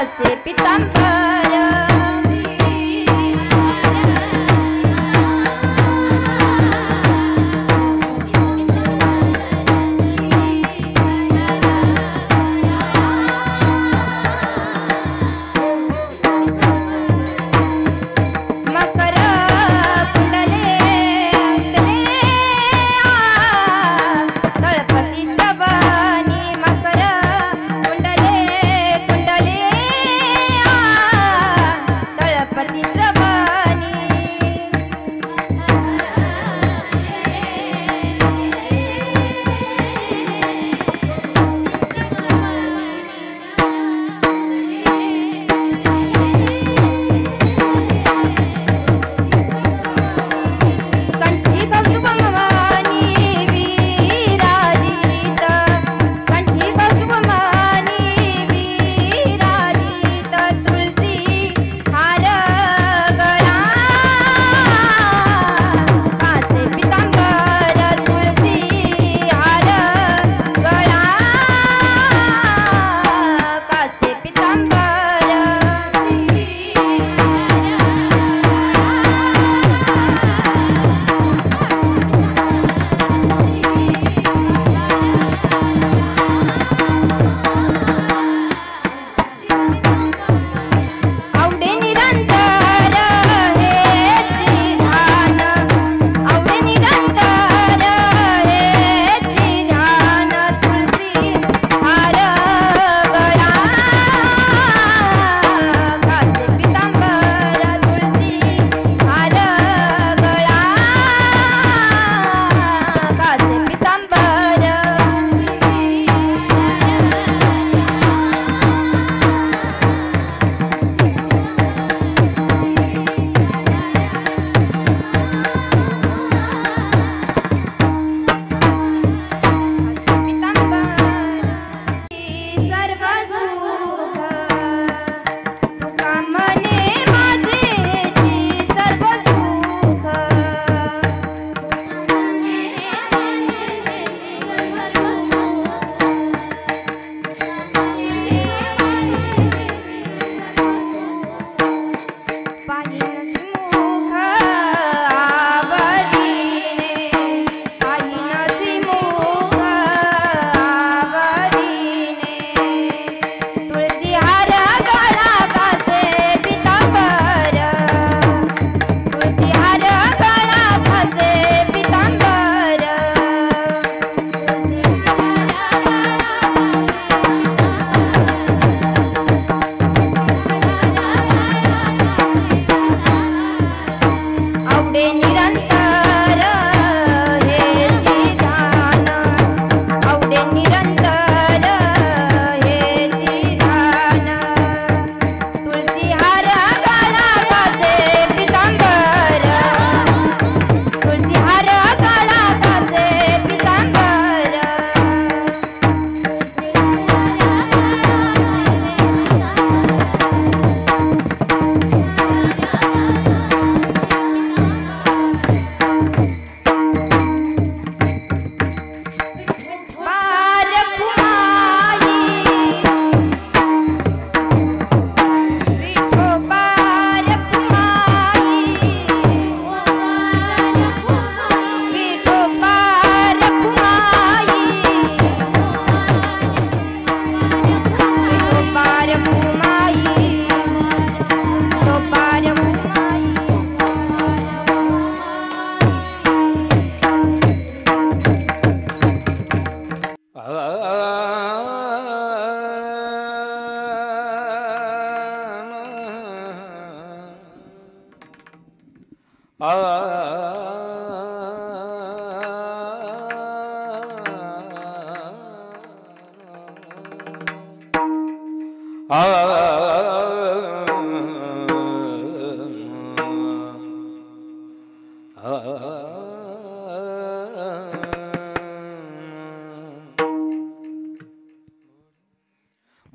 कासे पितांबर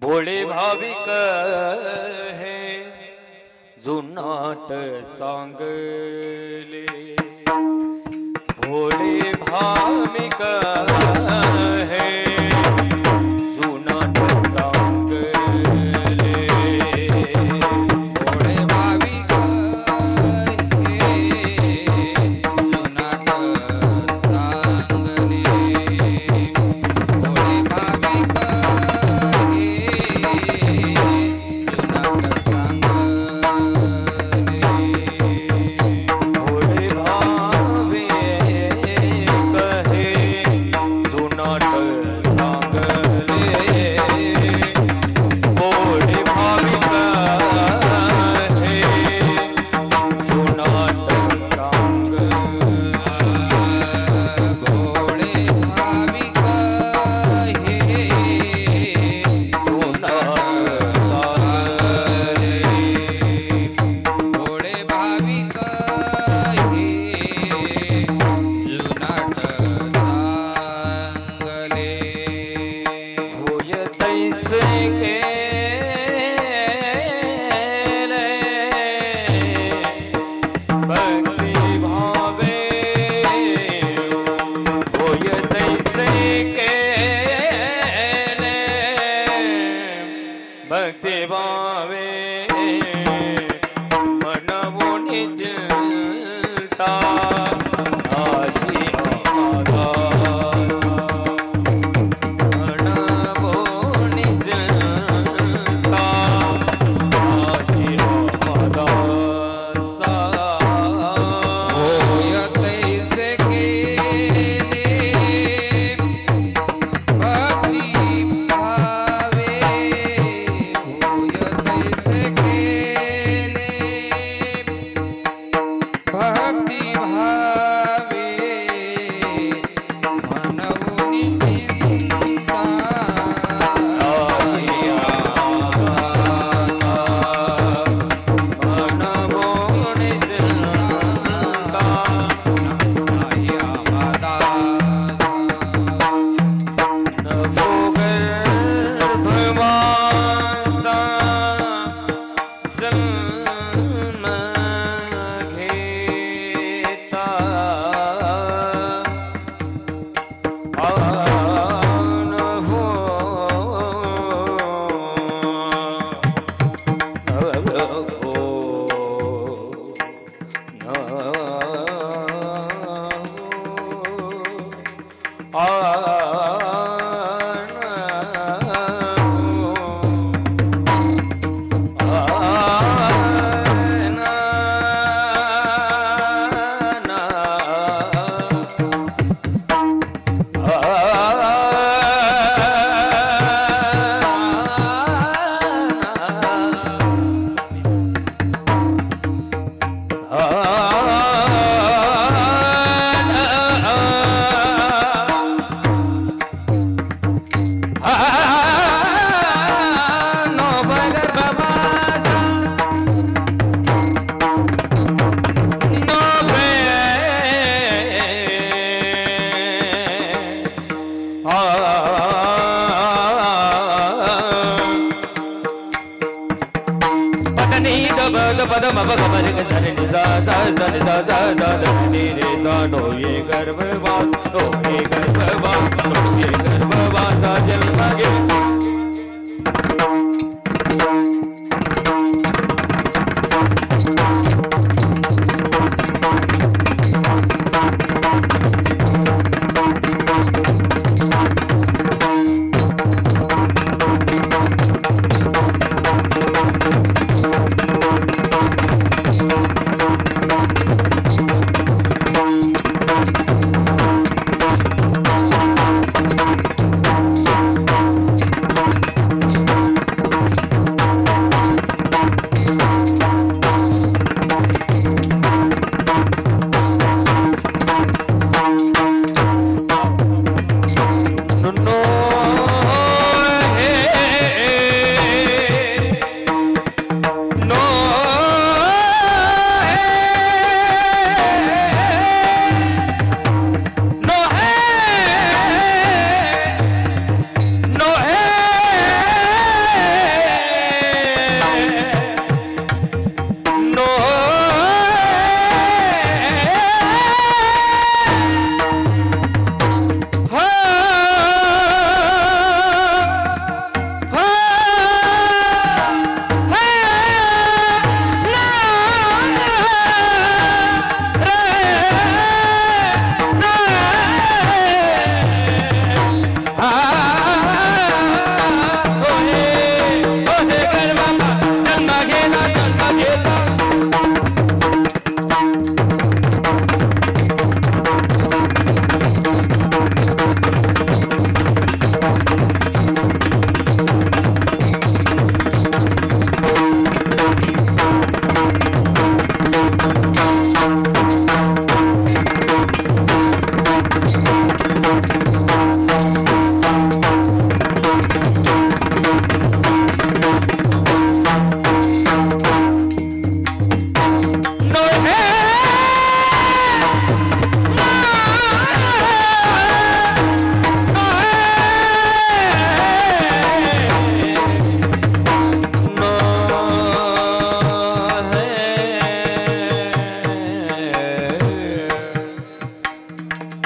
भोले भाविक है जुनाट सांगले, भोले भाविक है जुनाट सांगले। भक्ति भावे मनवोनी चिंता आशी मनवोनी चिंता आशी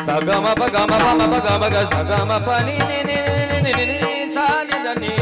Sagama pagama pama pagama ga sagama pani ni ni ni ni ni ni sa ni da ni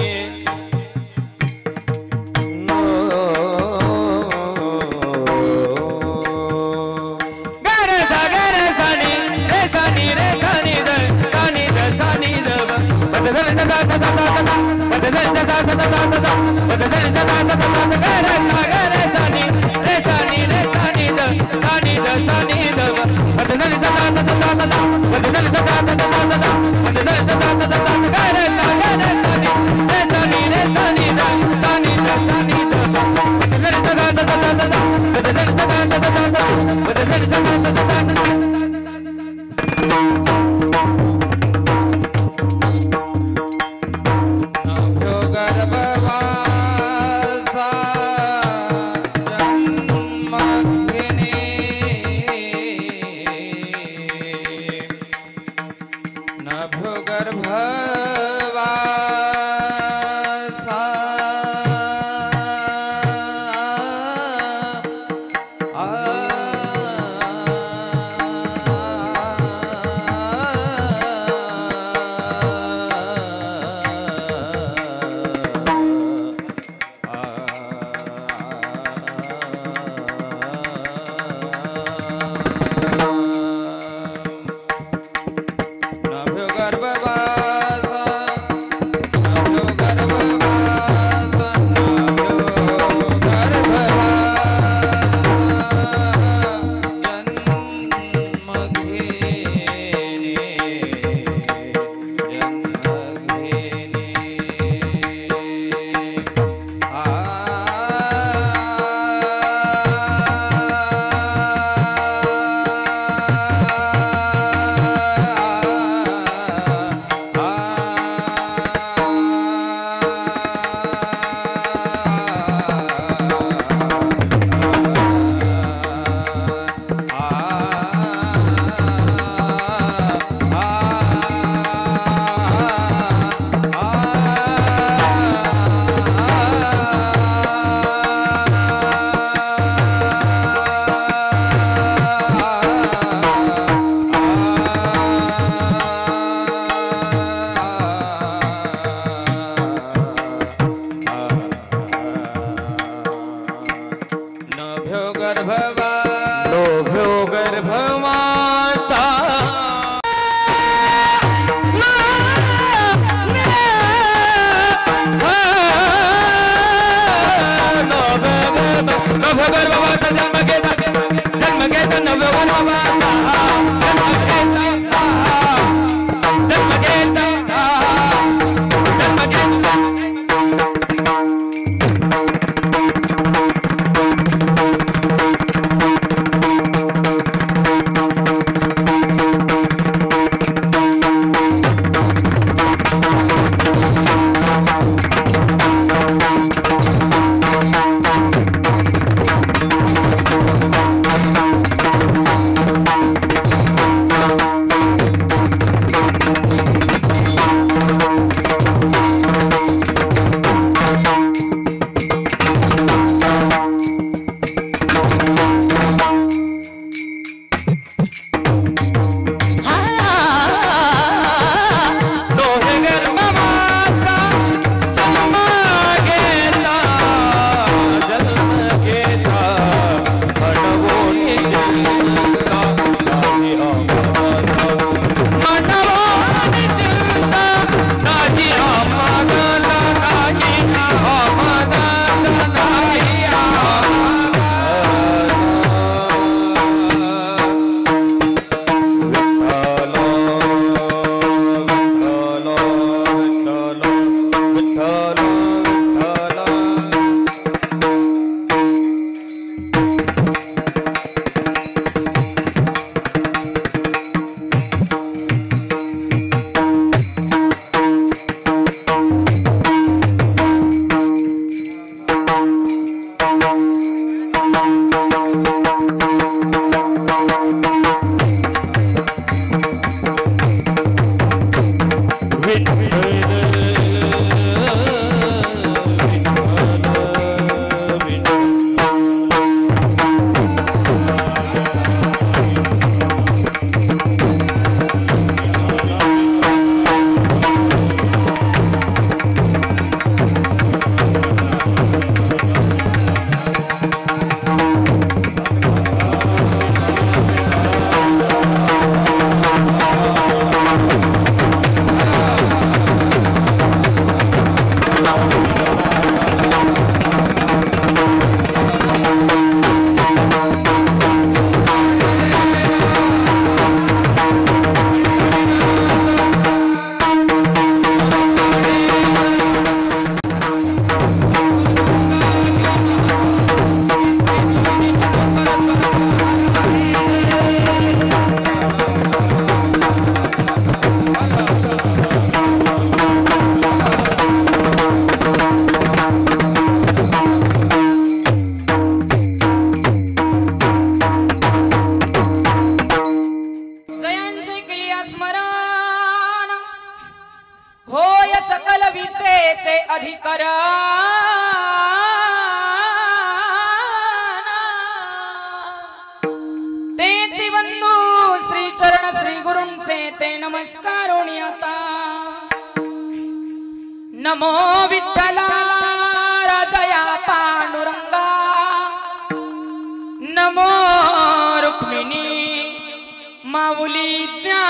माऊली ज्ञान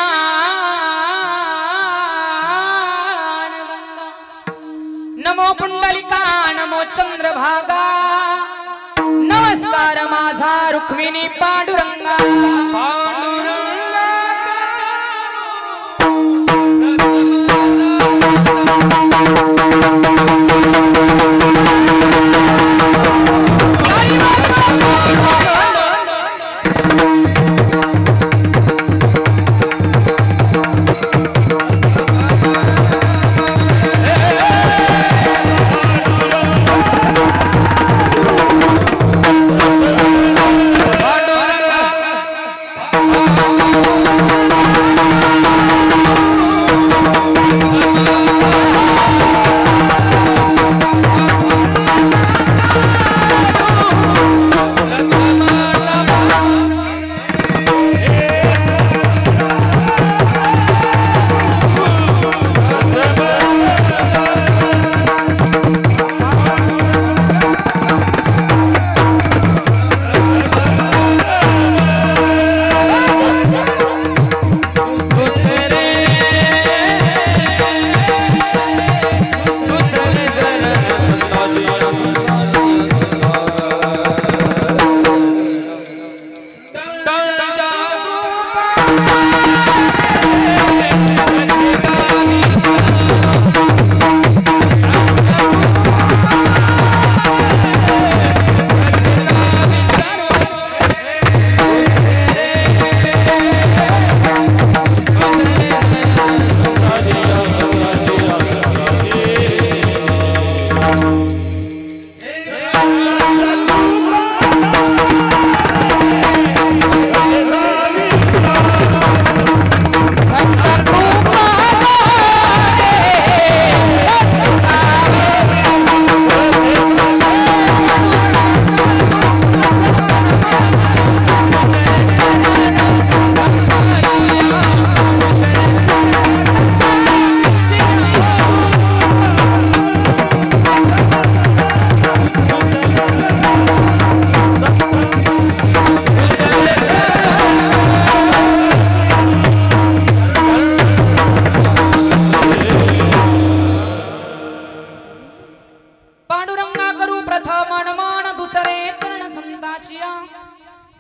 गंगा नमो पुंडलिका नमो चंद्रभागा नमस्कार माझा रुक्मिणी पांडुरंगा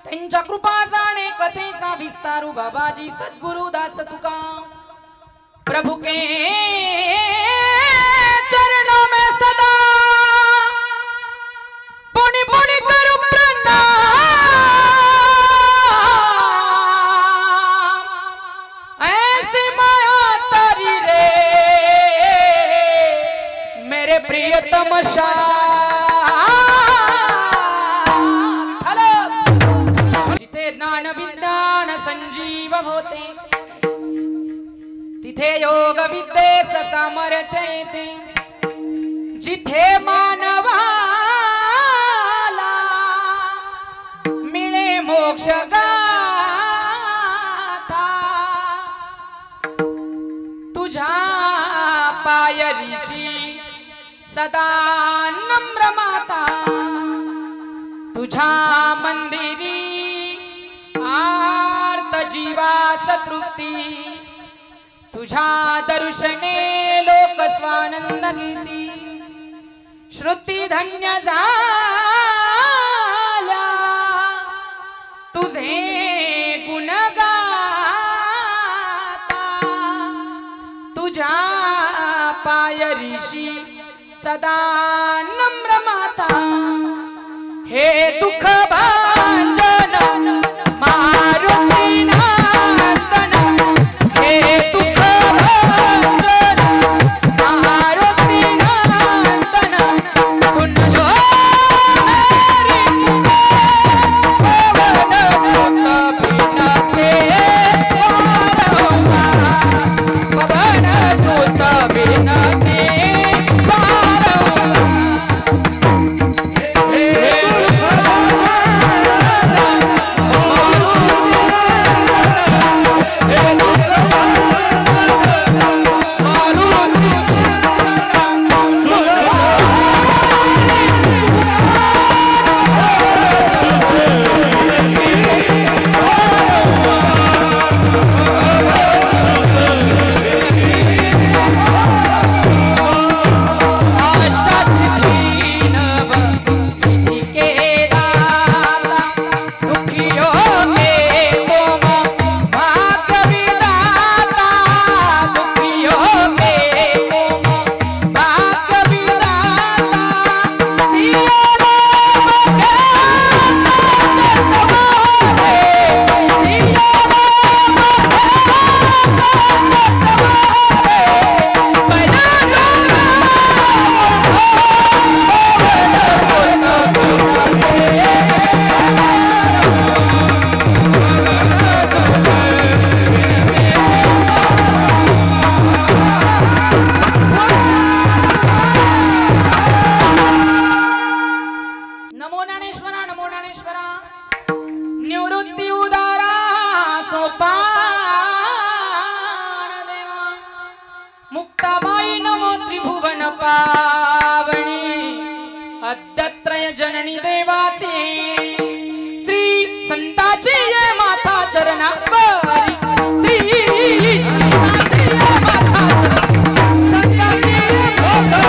त्यांच्या कृपा जाणे कथेचा विस्तारू बाबाजी सद्गुरु दास तुका प्रभु के चरणों में सदा पुनि पुनि करूं प्रणाम ऐसी माया तारी रे मेरे प्रियतम ज्ञान विज्ञान संजीव होते तिथे योग विद्येस सामर्थ्य येते जिथे मानवाला मिळे मोक्ष गाथा तुझ्या पायरीशी सदा नम्र माता तुझ्या मंदिरी आर्त जीवास तृप्ती तुझ्या दर्शने लोक स्वानंद घेती श्रुती धन्य झाल्या तुझे गुण गाता तुझ्या पायरीशी सदा नम्र माता हे दुःख भांजन मारुती नंदन हे दुःख भांजन मारुती नंदन सुन लो मेरी पवन सुत बिनते जय जननी देवाचे श्री संताची ये माता चरणावरी श्री संताची ये माता संताची ये माता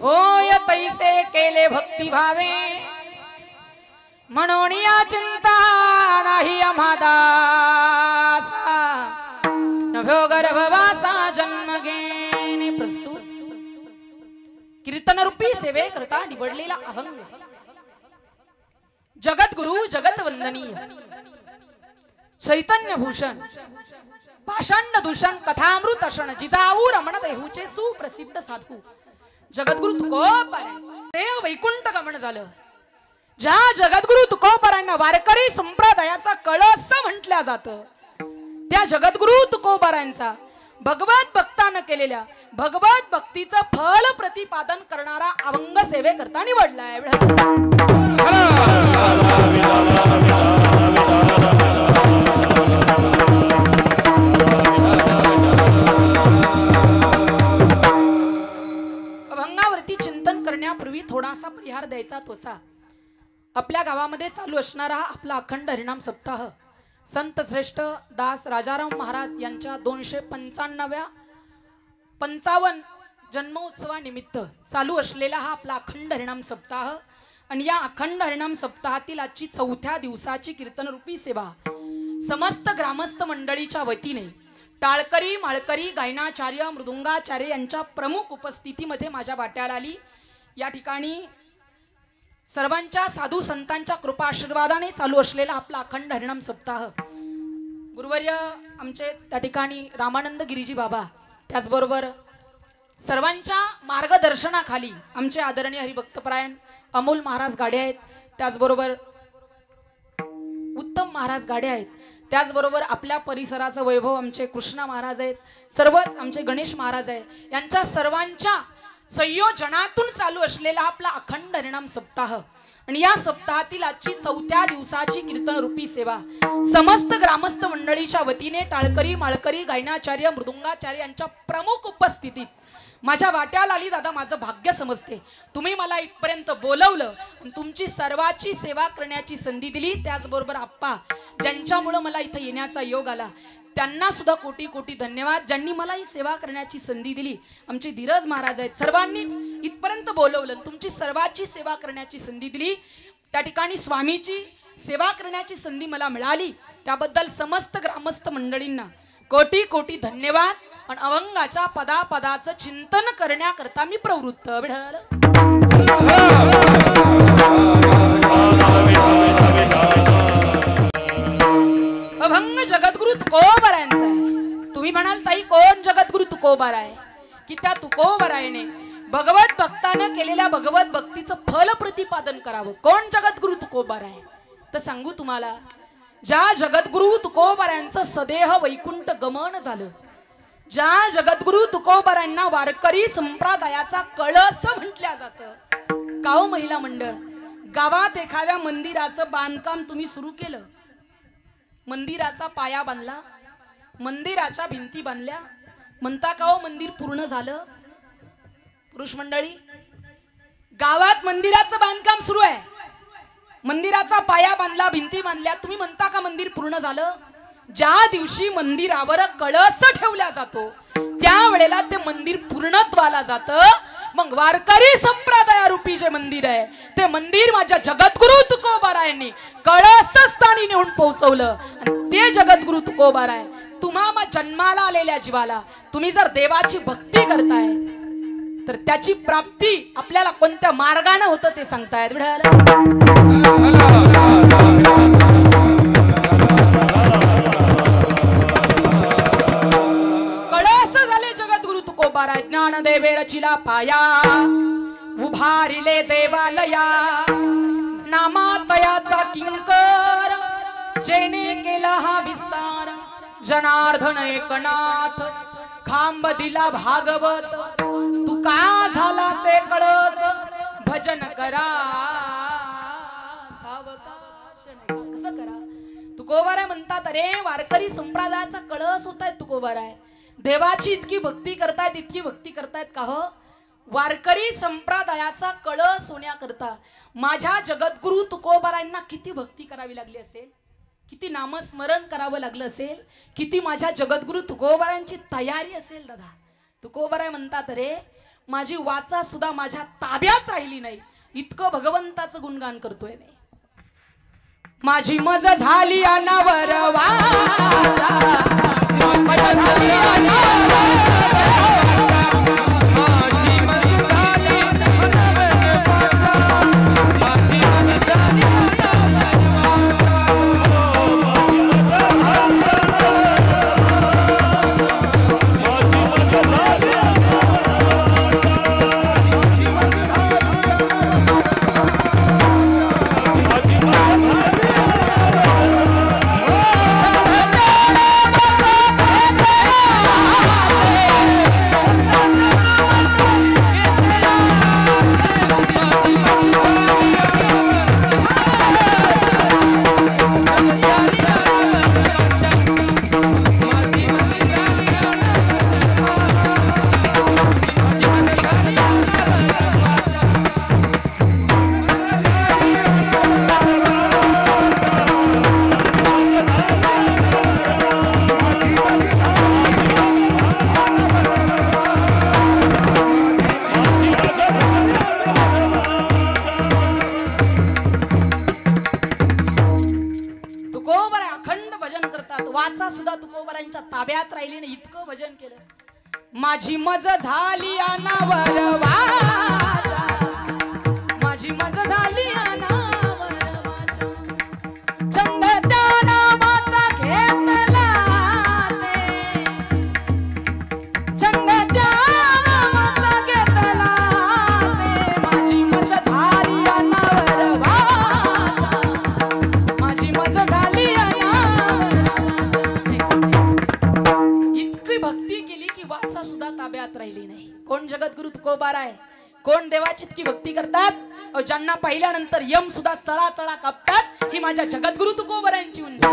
होय तैसे केले भक्ती भावे म्हणून या चिंता नाही आम्हा दासा नभो गर्भवासा जन्म घेणे प्रस्तुत कीर्तन रूपी सेवे करता निवडलेला अभंग जगद्गुरु जगत वंदनीय चैतन्य भूषण पाषांड दूषण कथामृत अषण जिजाऊ रमण देहूचे सुप्रसिद्ध साधू जगद्गुरु तुकोबाराय देव वैकुंठ गमन झालं। ज्या जगद्गुरु तुकोबारांना वारकरी संप्रदायाचा कळस म्हटल्या जातं त्या जगद्गुरु तुकोबारांचा भगवत भक्तानं केलेल्या भगवत भक्तीचं फल प्रतिपादन करणारा अभंग सेवे करता निवडलाय। अभंगावरती चिंतन करण्यापूर्वी थोडासा परिहार द्यायचा तोसा आपल्या गावामध्ये चालू असणारा आपला अखंड हरिनाम सप्ताह संत श्रेष्ठ दास राजाराम महाराज यांच्या 255 जन्मोत्सवानिमित्त चालू असलेला हा आपला अखंड हरिनाम सप्ताह आणि या अखंड हरिनाम सप्ताहातील आजची 4थ्या दिवसाची कीर्तन रूपी सेवा समस्त ग्रामस्थ मंडळीच्या वतीने टाळकरी माळकरी गायनाचार्य मृदुंगाचार्य यांच्या प्रमुख उपस्थितीमध्ये माझ्या वाट्याला आली। या ठिकाणी सर्वांच्या साधू संतांच्या कृपा आशीर्वादाने चालू असलेला आपला अखंड हरिनाम सप्ताह गुरुवर्य आमचे त्या ठिकाणी रामानंद गिरीजी बाबा त्याचबरोबर सर्वांच्या मार्गदर्शनाखाली आमचे आदरणीय हरिभक्तपरायण अमोल महाराज गाडे आहेत त्याचबरोबर उत्तम महाराज गाडे आहेत त्याचबरोबर आपल्या परिसराचं वैभव आमचे कृष्णा महाराज आहेत सर्वच आमचे गणेश महाराज आहे यांच्या सर्वांच्या संयोजनातून चालू असलेला आपला अखंड हरिनाम सप्ताह आणि या सप्ताहातील आजची 4थ्या दिवसाची कीर्तन रूपी सेवा समस्त ग्रामस्थ मंडळीच्या वतीने टाळकरी माळकरी गायनाचार्य मृदुंगाचार्य यांच्या प्रमुख उपस्थितीत माझ्या वाट्याला आली। दादा माझं भाग्य समजते तुम्ही मला इथपर्यंत बोलवलं आणि तुमची सर्वाची सेवा करण्याची संधी दिली त्याचबरोबर आप्पा ज्यांच्यामुळे मला इथं येण्याचा योग आला त्यांना सुद्धा कोटी कोटी धन्यवाद ज्यांनी मला ही सेवा करण्याची संधी दिली। आमचे धीरज महाराज आहेत सर्वांनीच इथपर्यंत बोलवलं तुमची सर्वाची सेवा करण्याची संधी दिली त्या ठिकाणी स्वामीची सेवा करण्याची संधी मला मिळाली त्याबद्दल समस्त ग्रामस्थ मंडळींना कोटी कोटी धन्यवाद आणि अभंगाच्या पदापदाचं चिंतन करण्याकरता मी प्रवृत्त विठ्ठल। अभंग जगद्गुरु तुकोबारायांचा आहे। तुम्ही म्हणाल ताई कोण जगद्गुरु तुकोबाराय की त्या तुकोबारायने भगवत भक्तानं केलेल्या भगवत भक्तीचं फल प्रतिपादन करावं कोण जगद्गुरु तुकोबाराय तर सांगू तुम्हाला ज्या जगद्गुरु तुकोबारायांचं सदेह वैकुंठ गमन झालं ज्या जगद्गुरु तुकोबारांना वारकरी संप्रदायाचा कळस म्हटल्या जातं काव महिला मंडळ गावात एखाद्या मंदिराचं बांधकाम तुम्ही सुरू केलं, मंदिराचा पाया बांधला, मंदिराच्या भिंती बांधल्या, म्हणता का हो मंदिर पूर्ण झालं? पुरुष मंडळी, गावात मंदिराचं बांधकाम सुरू आहे, मंदिराचा पाया बांधला, भिंती बांधल्या, तुम्ही म्हणता का मंदिर पूर्ण झालं? ज्या दिवशी मंदिरावर कळस ठेवला जातो त्यावेळेला ते मंदिर पूर्णत्वाला जातं. मग वारकरी संप्रदायारूपी जे मंदिर आहे ते मंदिर माझ्या जगद्गुरु तुकोबारायांनी कळसस्थानी नेऊन पोहोचवलं. आणि ते जगद्गुरु तुकोबाराय तुम्हा जन्माला आलेल्या जीवाला तुम्ही जर देवाची भक्ती करताय तर त्याची प्राप्ती आपल्याला कोणत्या मार्गाने होतं ते सांगतायत. कळस झाले जगद्गुरु तुकोबाराय ज्ञानदेवे रचिला पाया उभारिले देवालया नामातयाचा किंकर जेने केला हा विस्तार जनार्दन एकनाथ खांब दिला भागवत तुका झाला से कळस भजन करा सावकाश. कसं करा? तुकोबाराय म्हणतात अरे वारकरी संप्रदायाचा कळस होतायत तुकोबाराय, देवाची इतकी भक्ती करतायत, इतकी भक्ती करतायत का हो? वारकरी संप्रदायाचा कळस होण्याकरता माझ्या जगद्गुरु तुकोबारायांना किती भक्ती करावी लागली असेल, किती नामस्मरण करावं लागलं असेल, किती माझ्या जगद्गुरु तुकोबारायांची तयारी असेल. दादा तुकोबाराय म्हणतात अरे माझी वाचा सुद्धा माझ्या ताब्यात राहिली नाही, इतकं भगवंताचं गुणगान करतोय मी. माझी मज झाली अनावर वाचा, मज झाली ताब्यात राहिली नाही, इतकं भजन केलं. माझी मज झाली अनावर वाचा, माझी मज झाली अनावर वाचा, छंद त्या नामाचा घेतला से, छंद त्या नामाचा घेतला से, माझी मज झाली अनावर वाचा, माझी मज झाली भक्ती केली की वाचा सुद्धा ताब्यात राहिली नाही. कोण जगद्गुरु तुकोबाराय, कोण देवाची इतकी भक्ती करतात ज्यांना पाहिल्यानंतर यम सुद्धा चळा चळा कापतात. ही माझ्या जगद्गुरु तुकोबारायांची उंची.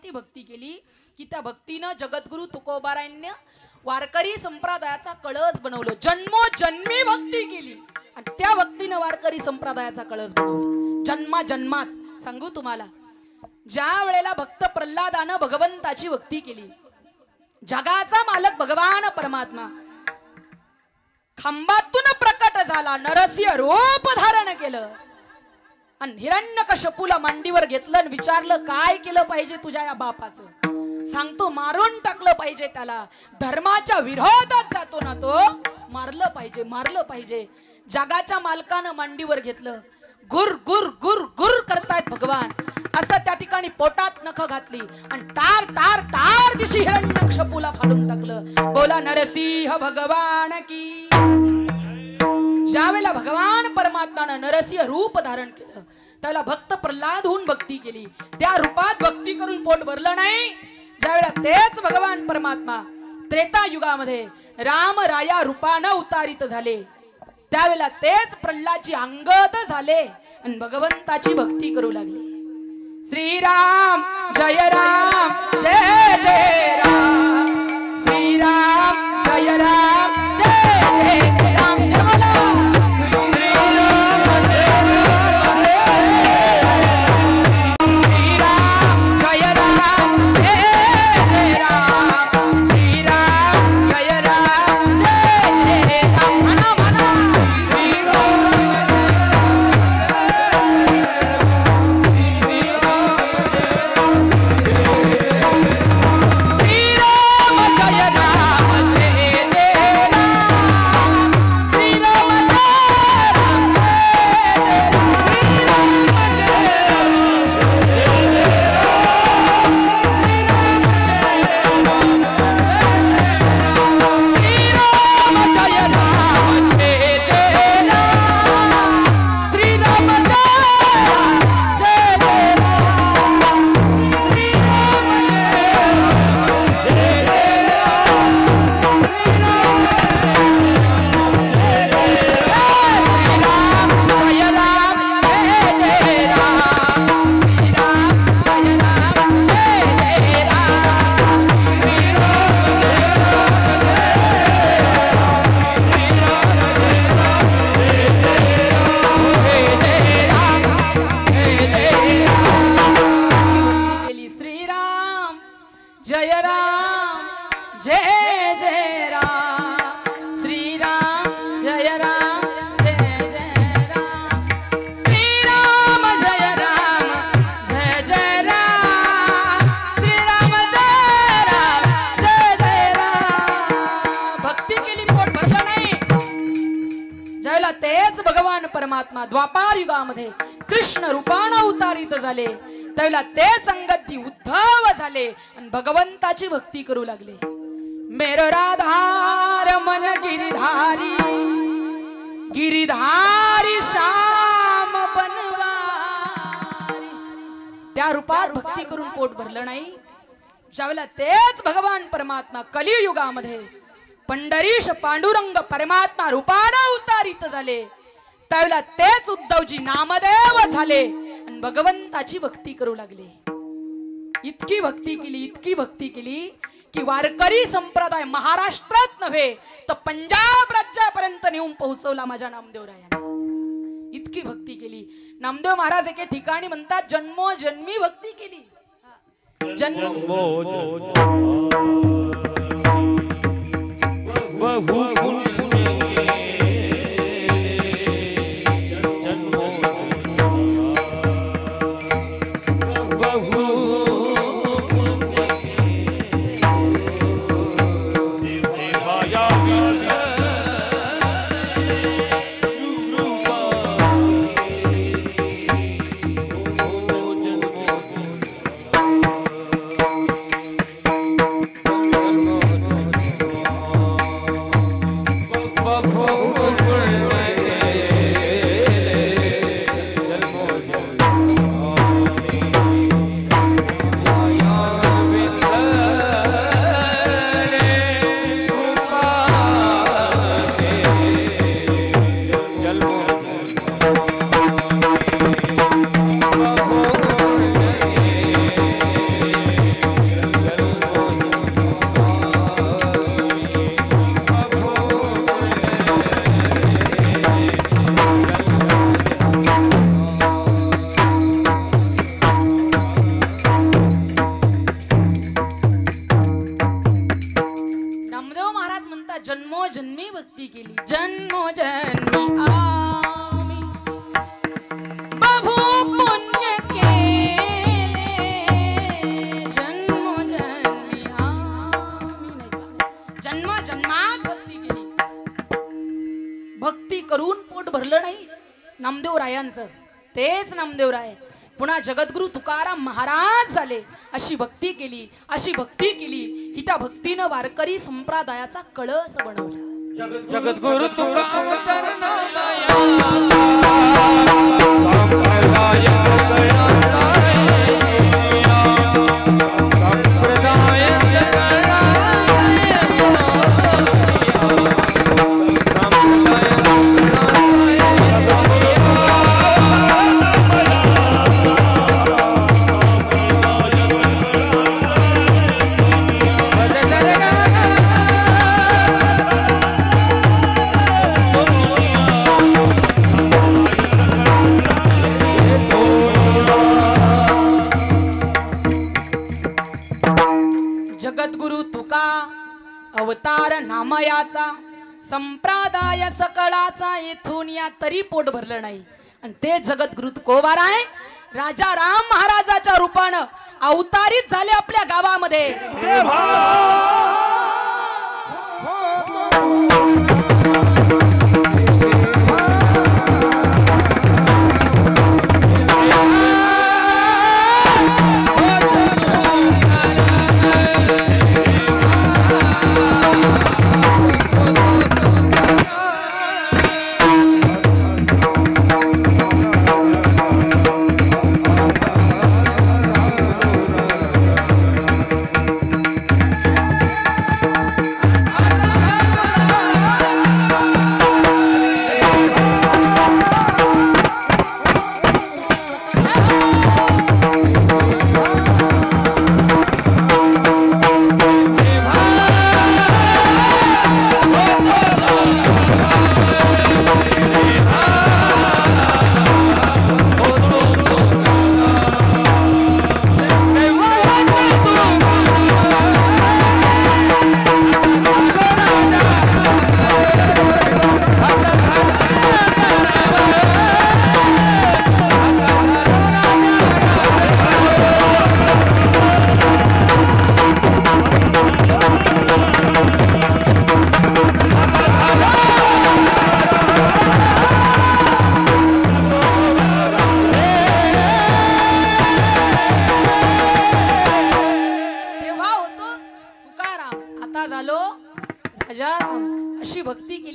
किती भक्ती केली की त्या भक्तीनं जगद्गुरु तुकोबारायांनी वारकरी संप्रदायाचा कळस बनवलं. जन्मोजन्मी भक्ती केली आणि त्या भक्तीनं वारकरी संप्रदायाचा कळस बनवलं. जन्मा जन्मात सांगू तुम्हाला, ज्या वेळेला भक्त प्रल्हादानं भगवंताची भक्ती केली, जगाचा मालक भगवान परमात्मा खांबातून प्रकट झाला, नरसिंह रूप धारण केलं आणि हिरण्यकश्यपूला मांडीवर घेतलं आणि विचारलं काय केलं पाहिजे तुझ्या या बापाचं. सांगतो मारून टाकलं पाहिजे त्याला. धर्माच्या विरोधात जातो ना तो, मारलं पाहिजे, मारलं पाहिजे. जगाच्या मालकानं मांडीवर घेतलं. गुर गुर गुर गुर करतायत भगवान, असं त्या ठिकाणी पोटात नख घातली आणि तार तार तार दिशी हिरण्यकश्यपूला फाडून टाकलं. बोला नरसिंह भगवान की. ज्यावेळेला भगवान परमात्मानं नरसिंह रूप धारण केलं त्याला भक्त प्रल्हाद होऊन भक्ती केली. त्या रूपात भक्ती करून पोट भरलं नाही. ज्यावेळेला तेच भगवान परमात्मा त्रेता युगामध्ये राम राया रूपानं अवतारित झाले, त्यावेळेला तेच प्रल्हादची अंगत झाले आणि भगवंताची भक्ती करू लागले. श्रीराम जय राम जय जय राम, श्रीराम जय राम जय जय राम. जय बोला परमात्मा द्वापार युगामध्ये कृष्ण रूपानं अवतारित झाले, त्यावेळेला ते संगती उद्धव झाले आणि भगवंताची भक्ती करू लागले. मेरो राधार मन गिरिधारी, गिरिधारी श्याम बनवारी. त्या रूपात भक्ती करून पोट भरलं नाही. ज्यावेळेला तेच भगवान परमात्मा कलियुगामध्ये पंढरीश पांडुरंग परमात्मा रूपानं अवतारित झाले, त्यावेळेला तेच उद्धवजी नामदेव झाले आणि भगवंताची भक्ती करू लागले. इतकी भक्ती केली, इतकी भक्ती केली की वारकरी संप्रदाय महाराष्ट्रात नव्हे तर पंजाब राज्यापर्यंत नेऊन पोहोचवला माझ्या नामदेवरायाने. इतकी भक्ती केली. नामदेव महाराज एके ठिकाणी म्हणतात जन्मोजन्मी भक्ती केली. जन्मोजन्मी भक्ती केली, जन्मोजन्मी आम्ही बहु पुण्य केले, जन्मोजन्मी आम्ही नाही का जन्म जन्मात भक्ती केली. भक्ती करून पोट भरलं नाही नामदेव रायांचं, तेच नामदेव राय पुन्हा जगद्गुरु तुकाराम महाराज झाले. अशी भक्ती केली, अशी भक्ती केली की त्या भक्तीनं वारकरी संप्रदायाचा कळस बनवला. जगद्गुरु जगद्गुरु तुका अवतार नामयाचा संप्रदाय सकळाचा येथून या तरी पोट भरलं नाही. आणि ते जगद्गुरु तुकोबार आहे राजा राम महाराजाच्या रूपानं अवतारित झाले आपल्या गावामध्ये.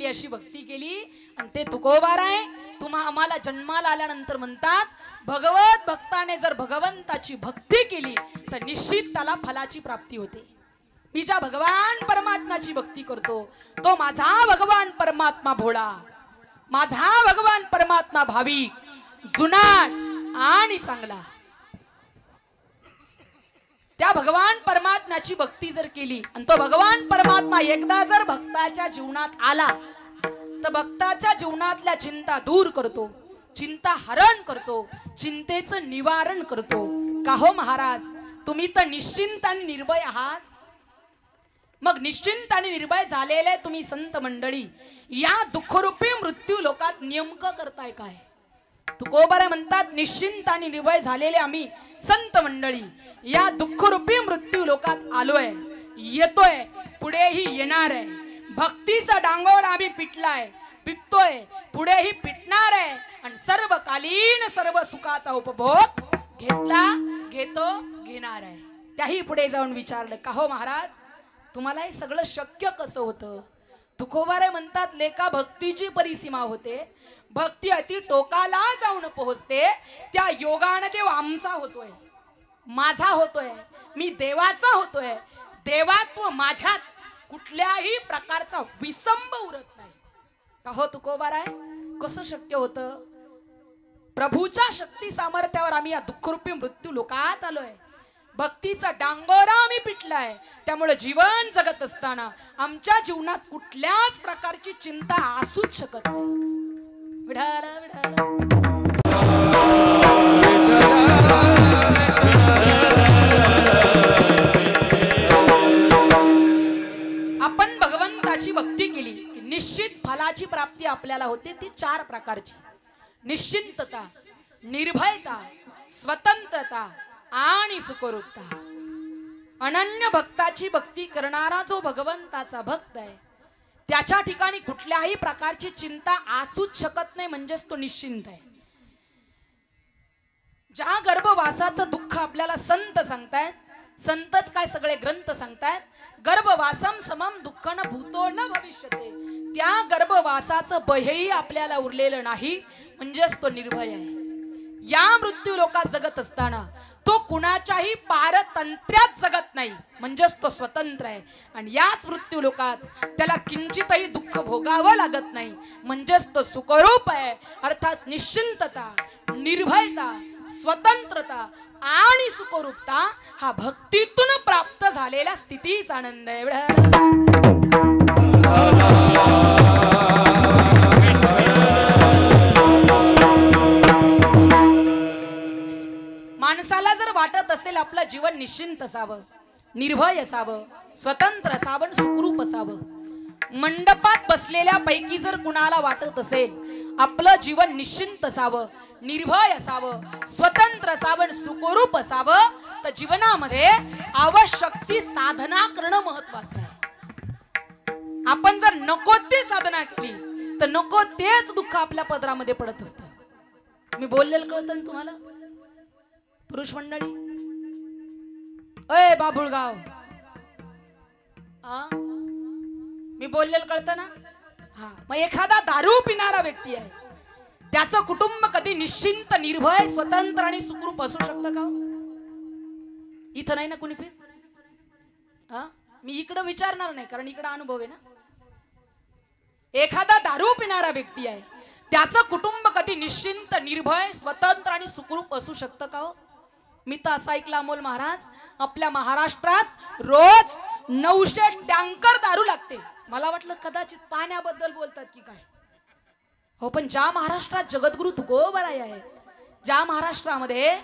अशी भक्ती केली आणि ते तुकोबार आहे. तुम्हा आम्हाला जन्माला आल्यानंतर म्हणतात भगवत भक्ताने जर भगवंताची भक्ती केली तर निश्चित त्याला फलाची प्राप्ती होते. मी ज्या भगवान परमात्म्याची भक्ती करतो तो माझा भगवान परमात्मा भोळा, माझा भगवान परमात्मा भाविक, जुनाट आणि चांगला. त्या भगवान परमात्म्याची भक्ती जर केली आणि तो भगवान परमात्मा एकदा जर भक्ताच्या जीवनात आला तर भक्ताच्या जीवनातल्या चिंता दूर करतो, चिंता हरण करतो, चिंतेचं निवारण करतो. का हो महाराज, तुम्ही तर निश्चिंत आणि निर्भय आहात. मग निश्चिंत आणि निर्भय झालेले तुम्ही संत मंडळी या दुःखरूपी मृत्यू लोकात नेमकं करताय काय? तुकोबार म्हणतात निश्चिंत आणि निर्भय झालेले आम्ही संत मंडळी या दुःखरूपी मृत्यू लोकात आलोय, येतोय, पुढेही येणार आहे. भक्तीचा डांगोर आम्ही पिटलाय, पिटतोय, पुढेही पिटणार आहे आणि सर्वकालीन सर्व सुखाचा उपभोग घेतला, घेतो, घेणार आहे. त्याही पुढे जाऊन विचारलं का हो महाराज, तुम्हाला हे सगळं शक्य कसं होतं? तुकोबार म्हणतात लेका भक्तीची परिसीमा होते, भक्ती अति टोकाला जाऊन पोहोचते. त्या योगाने देव आमचा होतोय, माझा होतोय, मी देवाचा होतोय. देवात्व माझ्यात कुठल्याही प्रकारचा विसंब उरत नाही. का हो तुकोबार आहे, कसं शक्य होतं? प्रभूच्या शक्ती सामर्थ्यावर आम्ही या दुःखरूपी मृत्यू लोकात आलोय. भक्तीचा डांगोरा आम्ही पिटलाय, त्यामुळे जीवन जगत असताना आमच्या जीवनात कुठल्याच प्रकारची चिंता असूच शकत नाही. विठाला विठाला आपण भगवंताची भक्ती फलाची प्राप्ती आपल्याला होते ती 4 प्रकारची: निश्चिंतता, निर्भयता, स्वतंत्रता आणि सुखरूपता. अनन्य भक्ताची भक्ती करणारा जो भगवंताचा भक्त आहे त्याच्या ठिकाणी कुठल्याही प्रकारची चिंता असूच शकत नाही, म्हणजेच तो निश्चिंत आहे. ज्या गर्भवासाचं दुःख आपल्याला संत सांगतायत, संतच काय सगळे ग्रंथ सांगतायत, गर्भवासम समम दुःख न भूतो न भविष्यते, त्या गर्भवासाचं भयही आपल्याला उरलेलं नाही, म्हणजेच तो निर्भय आहे. या मृत्यू लोकात जगत असताना तो कुणाच्याही पारतंत्र्यात जगत नाही, म्हणजेच तो स्वतंत्र आहे. आणि याच मृत्यू लोकात त्याला किंचितही दुःख भोगावं लागत नाही, म्हणजेच तो सुखरूप आहे. अर्थात निश्चिंतता, निर्भयता, स्वतंत्रता आणि सुखरूपता हा भक्तीतून प्राप्त झालेल्या स्थितीचा आनंद आहे. माणसाला जर वाटत असेल आपलं जीवन निश्चिंत असावं, निर्भय असावं, स्वतंत्र असावं, सुखरूप असावं, मंडपात बसलेल्या पैकी जर कुणाला वाटत असेल आपलं जीवन निश्चिंत असावं, निर्भय असावं, स्वतंत्र असावं, सुखरूप असावं, तर जीवनामध्ये आवश्यक ती साधना करणं महत्वाचं आहे. आपण जर नको ती साधना केली तर नको तेच दुःख आपल्या पदरामध्ये पडत असतं. मी बोललेलं कळतं ना तुम्हाला पुरुष मंडळी? अय बाबुळगाव, मी बोललेलं कळतं ना? हा, मग एखादा दारू पिणारा व्यक्ती आहे, त्याचं कुटुंब कधी निश्चिंत, निर्भय, स्वतंत्र आणि सुखरूप असू शकतं का? इथं नाही ना कुणी पित? मी इकडं विचारणार नाही, कारण इकडं अनुभव आहे ना. एखादा दारू पिणारा व्यक्ती आहे, त्याचं कुटुंब कधी निश्चिंत, निर्भय, स्वतंत्र आणि सुखरूप असू शकतं का? मी तर असं ऐकलं अमोल महाराज, आपल्या महाराष्ट्रात रोज 900 टँकर दारू लागते. मला वाटलं कदाचित पाण्याबद्दल बोलतात की काय. हो, पण ज्या महाराष्ट्रात जगद्गुरु तुकोबाराय आहे, ज्या महाराष्ट्रामध्ये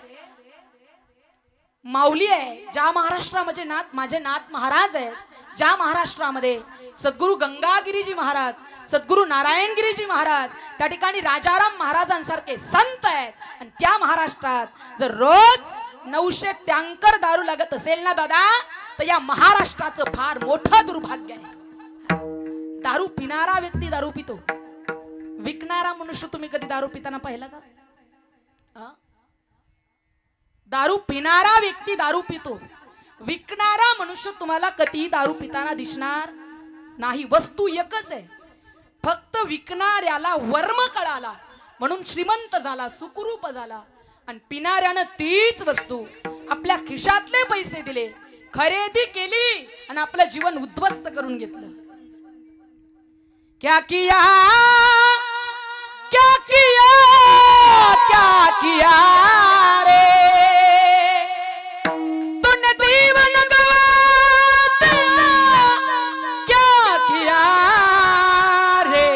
माऊली आहे, ज्या महाराष्ट्रामध्ये माझे नाथ महाराज आहेत, ज्या महाराष्ट्रामध्ये सद्गुरु गंगागिरीजी महाराज, सद्गुरु नारायणगिरीजी महाराज, त्या ठिकाणी राजाराम महाराजांसारखे संत आहेत, आणि त्या महाराष्ट्रात जर रोज 900 टँकर दारू लागत असेल ना दादा, तर या महाराष्ट्राचं फार मोठं दुर्भाग्य आहे. दारू पिणारा व्यक्ती दारू पितो, विकणारा मनुष्य तुम्ही कधी दारू पिताना पाहिला का? दारू पिणारा व्यक्ती दारू पितो, विकणारा मनुष्य तुम्हाला कधी दारू पिताना दिसणार नाही. वस्तू एकच आहे, फक्त विकणाऱ्याला वर्म कळाला म्हणून श्रीमंत झाला, सुखरूप झाला, आणि पिणाऱ्यानं तीच वस्तू आपल्या खिशातले पैसे दिले, खरेदी केली आणि आपलं जीवन उद्ध्वस्त करून घेतलं. क्या किया, क्या किया, क्या किया रे तूने जीवन गवा दिया, क्या किया रे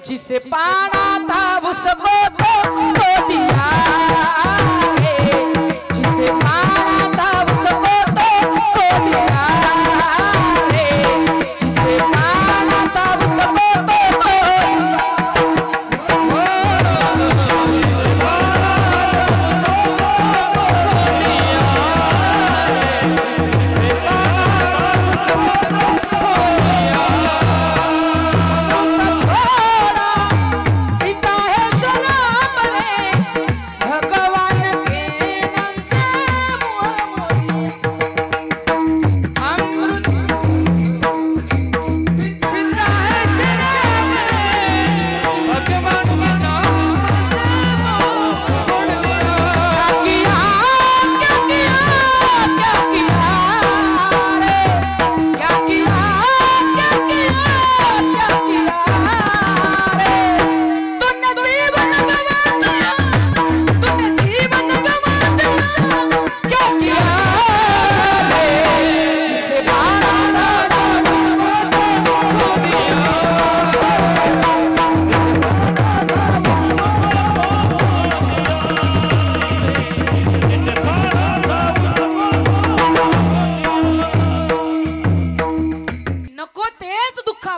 जिसे पाना था उसको तो दिया रे, जिसे पाना था उसको तो दिया रे, जिसे पाना था उसको तो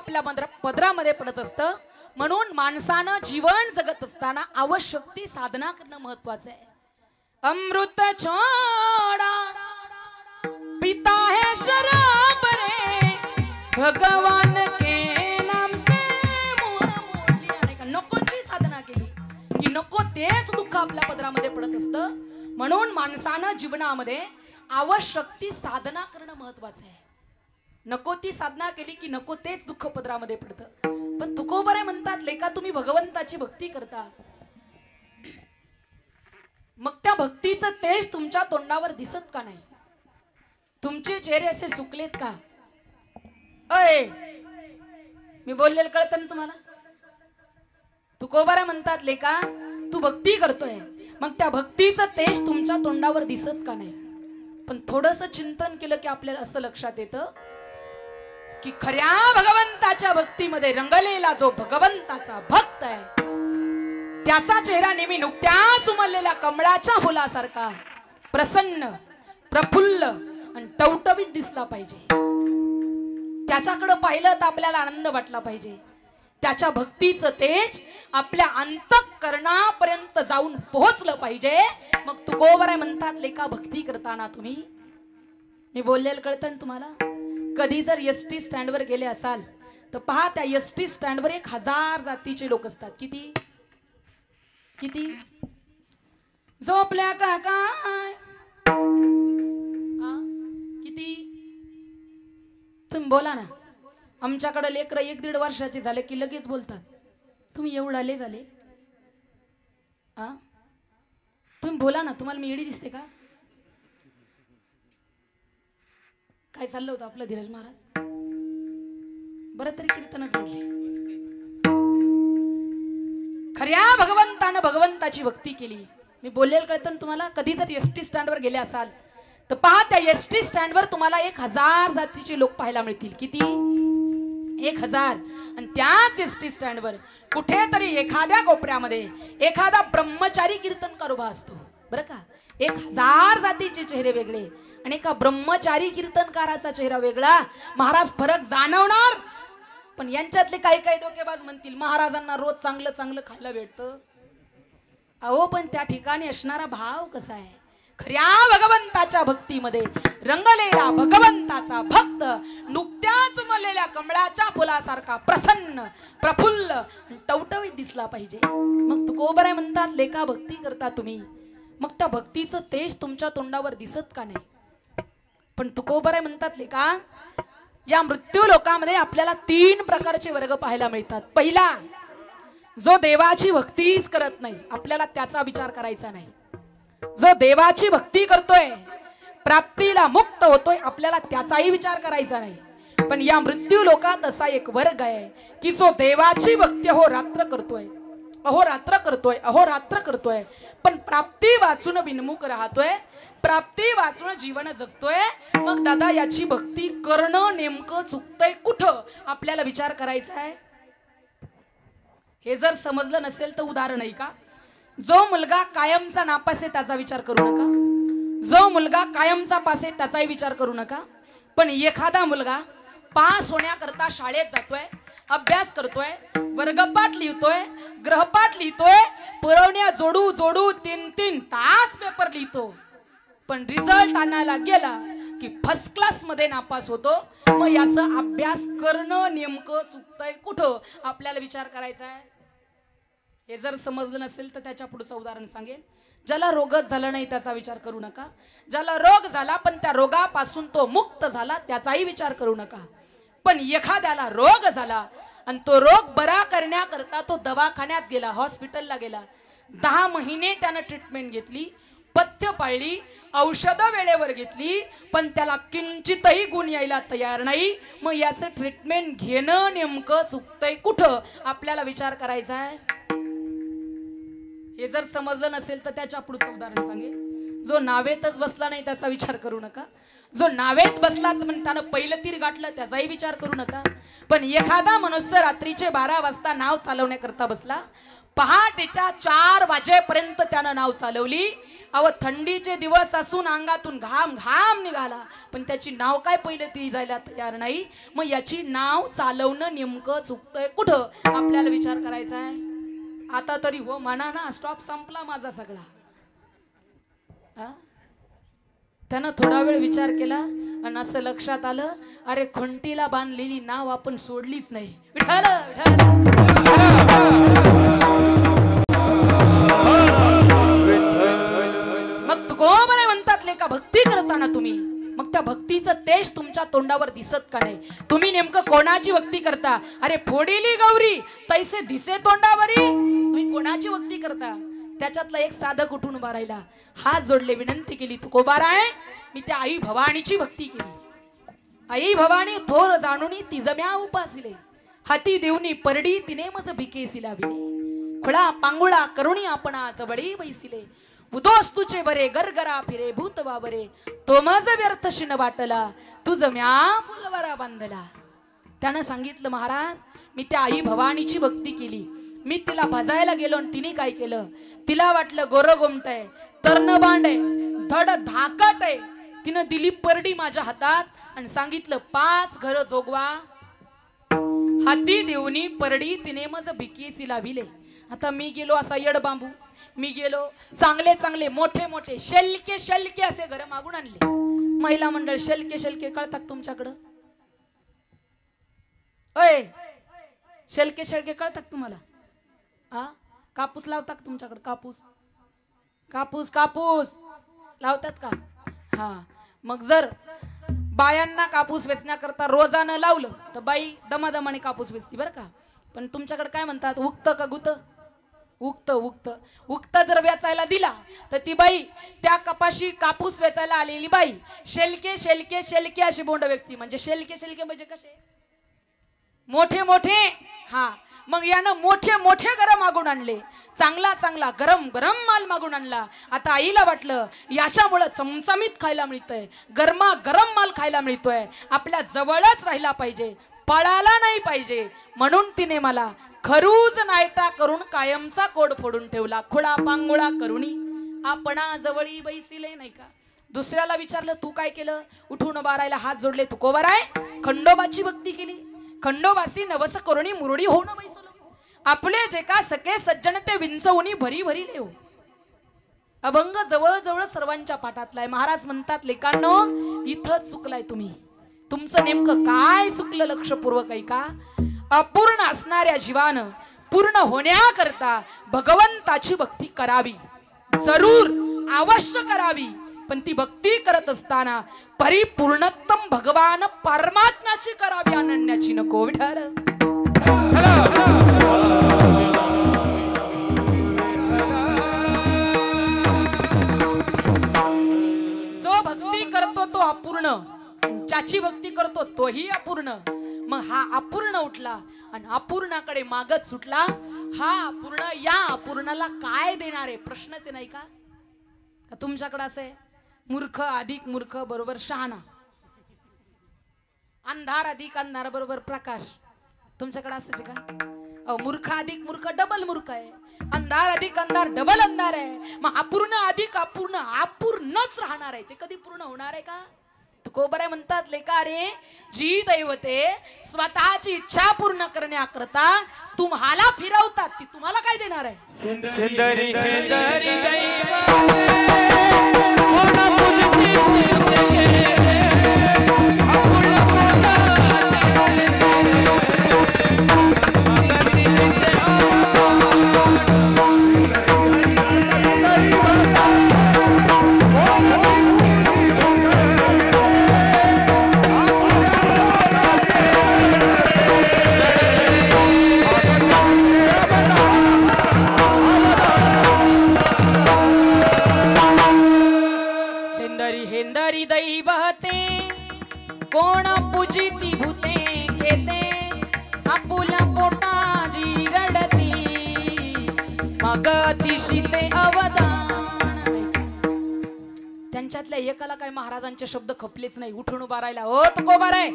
आपल्या पदरामध्ये पडत असतं. म्हणून माणसानं जीवन जगत असताना आवश्यक ती साधना करणं महत्वाचं आहे. अमृत छोड़ा पिता है शराब रे, भगवान के नाम से मुंह मोडली. नको ती साधना केली की नको तेच दुःख आपल्या पदरामध्ये पडत असतं. म्हणून माणसानं जीवनामध्ये आवश्यक ती साधना करणं महत्वाचं आहे. नको ती साधना केली की नको तेच दुःख पदरामध्ये पडतं. पण तुकोबरे म्हणतात, लेका तुम्ही भगवंताची भक्ती करता, मग त्या भक्तीचं तेज तुमच्या तोंडावर दिसत का नाही? तुमचे चेहरे असे सुकलेत का? अय, मी बोललेलं कळतं ना तुम्हाला? तुकोबरे म्हणतात, लेका तू भक्ती करतोय, मग त्या भक्तीचं तेज तुमच्या तोंडावर दिसत का नाही? पण थोडंसं चिंतन केलं की आपल्याला असं लक्षात येतं की खऱ्या भगवंताच्या भक्तीमध्ये रंगलेला जो भगवंताचा भक्त आहे, त्याचा चेहरा नेहमी नुकत्याच उमललेल्या कमळाच्या फुलासारखा प्रसन्न, प्रफुल्ल आणि टवटवीत दिसला पाहिजे. त्याच्याकडे पाहिलं तर आपल्याला आनंद वाटला पाहिजे. त्याच्या भक्तीचं तेज आपल्या अंतःकरणापर्यंत जाऊन पोहोचलं पाहिजे. मग तुकोबराय म्हणतात, लेका भक्ती करताना तुम्ही, मी बोललेलं कळतं ना तुम्हाला? कधी जर एसटी स्टँडवर गेले असाल तर पहा, त्या एसटी स्टँडवर 1000 जातीचे लोक असतात. किती किती झोपल्या का काय? किती? तुम्ही बोला ना. आमच्याकडे लेकरं 1-1.5 वर्षाचे झाले की लगेच बोलतात, तुम्ही एवढा ले झाले? तुम्ही बोला ना. तुम्हाला मी एडी दिसते का? काय चाललं होतं आपलं धीरज महाराज? बरं तरी कीर्तनच म्हटले. खऱ्या भगवंतानं भगवंताची भक्ती केली. मी बोललेलं कळतं ना तुम्हाला? कधी तर एसटी स्टँडवर गेले असाल तर पहा, त्या एसटी स्टँडवर तुम्हाला 1000 जातीचे लोक पाहायला मिळतील. किती? 1000. आणि त्याच एसटी स्टँडवर कुठेतरी एखाद्या कोपऱ्यामध्ये एखादा ब्रह्मचारी कीर्तनकार उभा असतो. बरं का? 1000 जातीचे चेहरे वेगळे आणि एका ब्रह्मचारी कीर्तनकाराचा चेहरा वेगळा. महाराज फरक जाणवणार. पण यांच्यातले काही काही डोकेबाज म्हणतील, महाराजांना रोज चांगलं चांगलं खायला भेटतं. अहो, पण त्या ठिकाणी असणारा भाव कसा आहे? खऱ्या भगवंताच्या भक्तीमध्ये रंगलेला भगवंताचा भक्त नुकत्याच उमललेल्या कमळाच्या फुलासारखा प्रसन्न, प्रफुल्ल, टवटवीत दिसला पाहिजे. मग तुकोबराय म्हणतात, लेका भक्ती करता तुम्ही, मग त्या भक्तीचं तेज तुमच्या तोंडावर दिसत का नाही? पण तुकोबराय म्हणतात, लेका या मृत्यू लोकामध्ये आपल्याला 3 प्रकारचे वर्ग पाहायला मिळतात. पहिला, जो देवाची भक्तीच करत नाही, आपल्याला त्याचा विचार करायचा नाही. जो देवाची भक्ती करतोय, प्राप्तीला मुक्त होतोय, आपल्याला त्याचाही विचार करायचा नाही. पण या मृत्यू लोकात असा एक वर्ग आहे की जो देवाची भक्ती अहोरात्र करतोय, अहोरात्र करतोय, अहोरात्र करतोय, पण प्राप्ती वाचून विनमुख राहतोय, प्राप्ती वाचून जीवन जगतोय. मग दादा, याची भक्ती करणं नेमकं चुकतंय कुठं? आपल्याला विचार करायचा आहे. हे जर समजलं नसेल तर उदाहरण आहे का? जो मुलगा कायमचा नापास आहे त्याचा विचार करू नका. जो मुलगा कायमचा पास आहे त्याचाही विचार करू नका. पण एखादा मुलगा पास होण्याकरता शाळेत जातोय, अभ्यास करतोय, वर्गपाठ लिहितोय, ग्रहपाठ लिहितोय, पुरवण्या जोडू जोडू 3-3 तास पेपर लिहितो, पण रिझल्ट आणायला गेला की फर्स्ट क्लास मध्ये नापास होतो. मग याचा अभ्यास करणं नेमकं चुकतंय कुठं? आपल्याला विचार करायचा आहे. हे जर समजलं नसेल तर त्याच्या पुढचं उदाहरण सांगेल. ज्याला रोगच झाला नाही त्याचा विचार करू नका. ज्याला रोग झाला पण त्या रोगापासून तो मुक्त झाला त्याचाही विचार करू नका. पण एखाद्याला रोग झाला आणि तो रोग बरा करण्याकरता तो दवाखान्यात गेला, हॉस्पिटलला गेला, 10 महिने त्यानं ट्रीटमेंट घेतली, पथ्य पाळली, औषधं वेळेवर घेतली, पण त्याला किंचितही गुण यायला तयार नाही. मग याचं ट्रीटमेंट घेणं नेमकं चुकतंय कुठं? आपल्याला विचार करायचा आहे. हे जर समजलं नसेल तर त्याच्या पुढचं उदाहरण सांगेल. जो नावेतच बसला नाही त्याचा विचार करू नका. जो नावेत बसला तर त्यानं पहिलं तीर गाठलं त्याचाही विचार करू नका. पण एखादा मनुष्य रात्रीचे 12 वाजता नाव चालवण्याकरता बसला, पहाटेच्या 4 वाजेपर्यंत त्यानं नाव चालवली. अव थंडीचे दिवस असून अंगातून घाम घाम निघाला, पण त्याची नाव काय पहिले ती जायला तयार नाही. मग याची नाव चालवणं नेमकं चुकतंय कुठं, आपल्याला विचार करायचा आहे. आता तरी हो म्हणा ना, स्टॉप संपला माझा सगळा. त्यानं थोडा वेळ विचार केला आणि असं लक्षात आलं, अरे खुंटीला बांधलेली नाव आपण सोडलीच नाही. विठाल विठाल. मग तुकोबरे म्हणतात लेका, भक्ती करताना तुम्ही मग त्या भक्तीचं तेज तुमच्या तोंडावर दिसत का नाही. तुम्ही नेमकं कोणाची भक्ती करता. अरे फोडीली गौरी तैसे दिसे तोंडावरी, तुम्ही कोणाची भक्ती करता. त्याच्यातला एक साधक उठून उभा राहिला, हात जोडले, विनंती केली, तुकोबाराय मी त्या आई भवानीची भक्ती केली. आई भवानी थोर जाणूनी तिजम्या उपासिले, हाती देऊनी परडी तिने मज भिकेसी लाविले. खुळा पांगुळा करुणी आपणा जवळी बैसिले, उदोस्तुचे बरे गरगरा फिरे भूत वावरे, तो मज व्यर्थ शिन वाटला तुझ म्या फुलवरा बांधला. त्यानं सांगितलं, महाराज मी त्या आई भवानीची भक्ती केली. मी तिला भजायला गेलो आणि तिने काय केलं, तिला वाटलं गोर गोमट आहे, तर्ण बांड आहे, धड धाकट आहे. तिनं दिली परडी माझ्या हातात आणि सांगितलं 5 घर जोगवा. हाती देऊनी परडी तिने मज भिकेसी लाविले. आता मी गेलो असा येड बांबू, मी गेलो चांगले चांगले मोठे मोठे शेलके शेलके असे घर मागून आणले. महिला मंडळ शेलके शेलके कळतात तुमच्याकडं? अय शेलके शेलके कळतात तुम्हाला? कापूस लावतात तुमच्याकडे? कापूस कापूस कापूस लावतात का? हा, मग जर बायांना कापूस वेचण्याकरता रोजानं लावलं तर बाई दमादमाने कापूस वेचती बरं का. पण तुमच्याकडे काय म्हणतात, उगत का गुत? उगत उगत उगत जर वेचायला दिला तर ती बाई त्या कपाशी कापूस वेचायला आलेली बाई शेलके शेलके शेलके अशी बोंड व्यक्ती. म्हणजे शेलके शेलके म्हणजे कसे मोठे मोठे. हा, मग यानं मोठे मोठे गरम मागून आणले, चांगला चांगला गरम गरम माल मागून आणला. आता आईला वाटलं याच्यामुळे चमचमीत खायला मिळतंय, गरमा गरम माल खायला मिळतोय, आपल्या जवळच राहिला पाहिजे, पळाला नाही पाहिजे. म्हणून तिने मला खरूज नायटा करून कायमचा कोड फोडून ठेवला. खुळा पांगुळा करुणी आपणा जवळी बैसिले. नाही का? दुसऱ्याला विचारलं तू काय केलं, उठून बारायला हात जोडले, तू कोबराय खंडोबाची भक्ती केली. खंडोबासी नवस करुणी मुरडी होणं बैसलो, आपले जे का सके सज्जन ते विंचवणी भरी भरी देव. अभंग जवळ जवळ सर्वांच्या पाठातला आहे. महाराज म्हणतात, लेकांनो इथं चुकलाय तुम्ही, तुमचं नेमकं काय चुकलं लक्षपूर्वक ऐका. अपूर्ण असणाऱ्या जीवानं पूर्ण होण्याकरता भगवंताची भक्ती करावी, जरूर अवश्य करावी. पण ती भक्ती करत असताना परिपूर्णतम भगवान परमात्म्याची करावी, अनन्याची नको. विठ्ठल जो भक्ती करतो तो अपूर्ण, ज्याची भक्ती करतो तोही अपूर्ण. मग हा अपूर्ण उठला आणि अपूर्णाकडे मागत सुटला. हा अपूर्ण या अपूर्णाला काय देणार आहे प्रश्नच नाही का? तुमच्याकडे असं आहे, मूर्ख अधिक मूर्ख बरोबर शहाणा, अंधार अधिक अंधार बरोबर प्रकाश. तुमच्याकडे असंच का? मूर्ख अधिक मूर्ख डबल मूर्ख आहे, अंधार अधिक अंधार डबल अंधार आहे. मग अपूर्ण अधिक अपूर्ण अपूर्णच राहणार आहे, ते कधी पूर्ण होणार आहे का? तुकोबराय म्हणतात, लेका रे जी दैवते स्वतःची इच्छा पूर्ण करण्याकरता तुम्हाला फिरवतात, ती तुम्हाला काय देणार आहे? सिंदरी हेंदरी कोण पूजिती भूते घेते आपुल्या पोटाजी रडती मग अतिशिते अवदान. त्यांच्यातल्या एकाला काय महाराजांचे शब्द खपलेच नाही. उठून उभा राहिला, ओ तुकोबा रे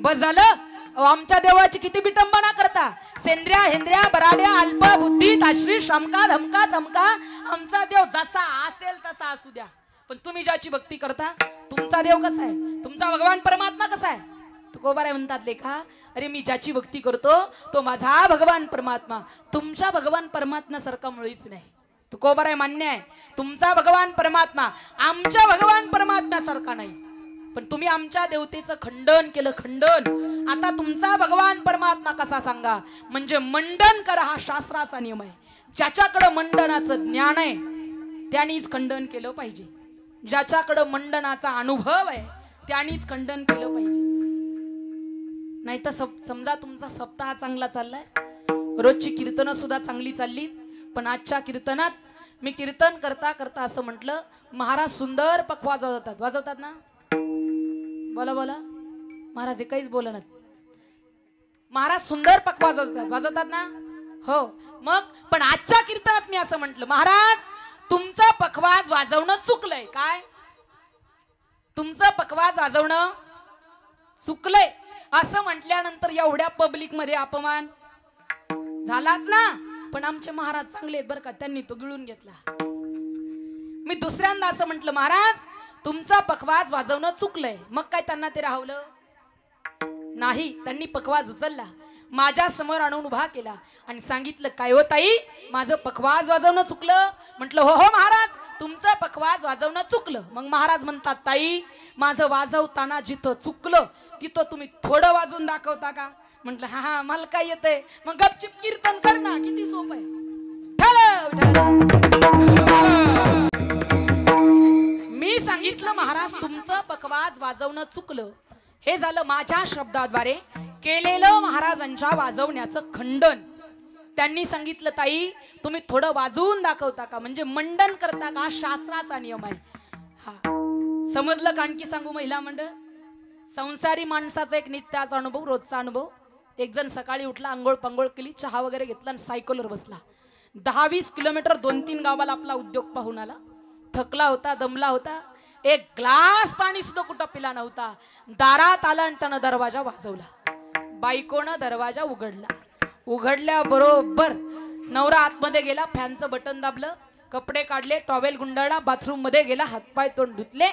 बस झालं, आमच्या देवाची किती विटंबना करता, सेंद्र्या हेंद्र्या बराड्या अल्प बुद्धीत आश्री शमका धमका धमका, आमचा देव जसा असेल तसा असू द्या, पण तुम्ही ज्याची भक्ती करता तुमचा देव कसा आहे, तुमचा भगवान परमात्मा कसा आहे? तुकोबाराय म्हणतात लेखा, अरे मी ज्याची भक्ती करतो तो माझा भगवान परमात्मा, तुमच्या भगवान परमात्मा सारखा मुळीच नाही. तुकोबाराय मान्य आहे, तुमचा भगवान परमात्मा आमच्या भगवान परमात्मा सारखा नाही, पण तुम्ही आमच्या देवतेचं खंडन केलं, खंडन. आता तुमचा भगवान परमात्मा कसा सांगा, म्हणजे मंडन करा हा शास्त्राचा नियम आहे. ज्याच्याकडे मंडनाचं ज्ञान आहे त्यानेच खंडन केलं पाहिजे, ज्याच्याकडे मंडनाचा अनुभव आहे त्यानेच खंडन केलं पाहिजे. नाही तर समजा तुमचा सप्ताह चांगला चाललाय, रोजची कीर्तनं सुद्धा चांगली चालली, पण आजच्या कीर्तनात मी कीर्तन करता करता असं म्हटलं, महाराज सुंदर पखवाज वाजवतात, वाजवतात ना? बोला बोला. महाराज हे काहीच बोलणार. महाराज सुंदर पखवाज वाजवतात, वाजवतात ना? हो. मग पण आजच्या कीर्तनात मी असं म्हटलं, महाराज तुमचा पखवाज वाजवणं चुकलंय. काय? तुमचं पखवाज वाजवणं चुकलंय असं म्हटल्यानंतर एवढ्या पब्लिक मध्ये अपमान झालाच ना. पण आमचे महाराज चांगले आहेत बरं का, त्यांनी तो गिळून घेतला. मी दुसऱ्यांदा असं म्हटलं, महाराज तुमचा पखवाज वाजवणं चुकलंय. मग काय त्यांना ते राहवलं नाही, त्यांनी पखवाज उचलला, माझ्या समोर आणून उभा केला आणि सांगितलं, काय हो ताई माझं पखवाज वाजवणं चुकलं? म्हटलं हो हो महाराज तुमचं पखवाज वाजवणं चुकलं. मग महाराज म्हणतात, ताई माझं वाजवताना जिथं चुकलं तिथं तुम्ही थोडं वाजवून दाखवता का? म्हटलं हा हा मला काय येतंय, मग गपचिप कीर्तन कर ना, किती सोपं आहे. मी सांगितलं महाराज तुमचं पखवाज वाजवणं चुकलं, हे झालं माझ्या शब्दाद्वारे केलेलं महाराजांच्या वाजवण्याचं खंडन. त्यांनी सांगितलं, ताई तुम्ही थोडं वाजवून दाखवता का, म्हणजे मंडन करता का, शास्त्राचा नियम आहे. हा समजलं का? आणखी सांगू महिला मंडळ, संसारी माणसाचा एक नित्याचा अनुभव, रोजचा अनुभव. एक जण सकाळी उठला, आंघोळ पांघोळ केली, चहा वगैरे घेतला आणि सायकलवर बसला. 10-20 किलोमीटर 2-3 गावाला आपला उद्योग पाहून आला. थकला होता, दमला होता, एक ग्लास पाणी सुद्धा कुठं पिला नव्हता. दारात आला आणि त्यानं दरवाजा वाजवला. बायकोनं दरवाजा उघडला. उघडल्या बरोबर नवरा आतमध्ये गेला, फॅनचं बटन दाबलं, कपडे काढले, टॉवेल गुंडाळला, बाथरूम मध्ये गेला, हातपाय तोंड धुतले.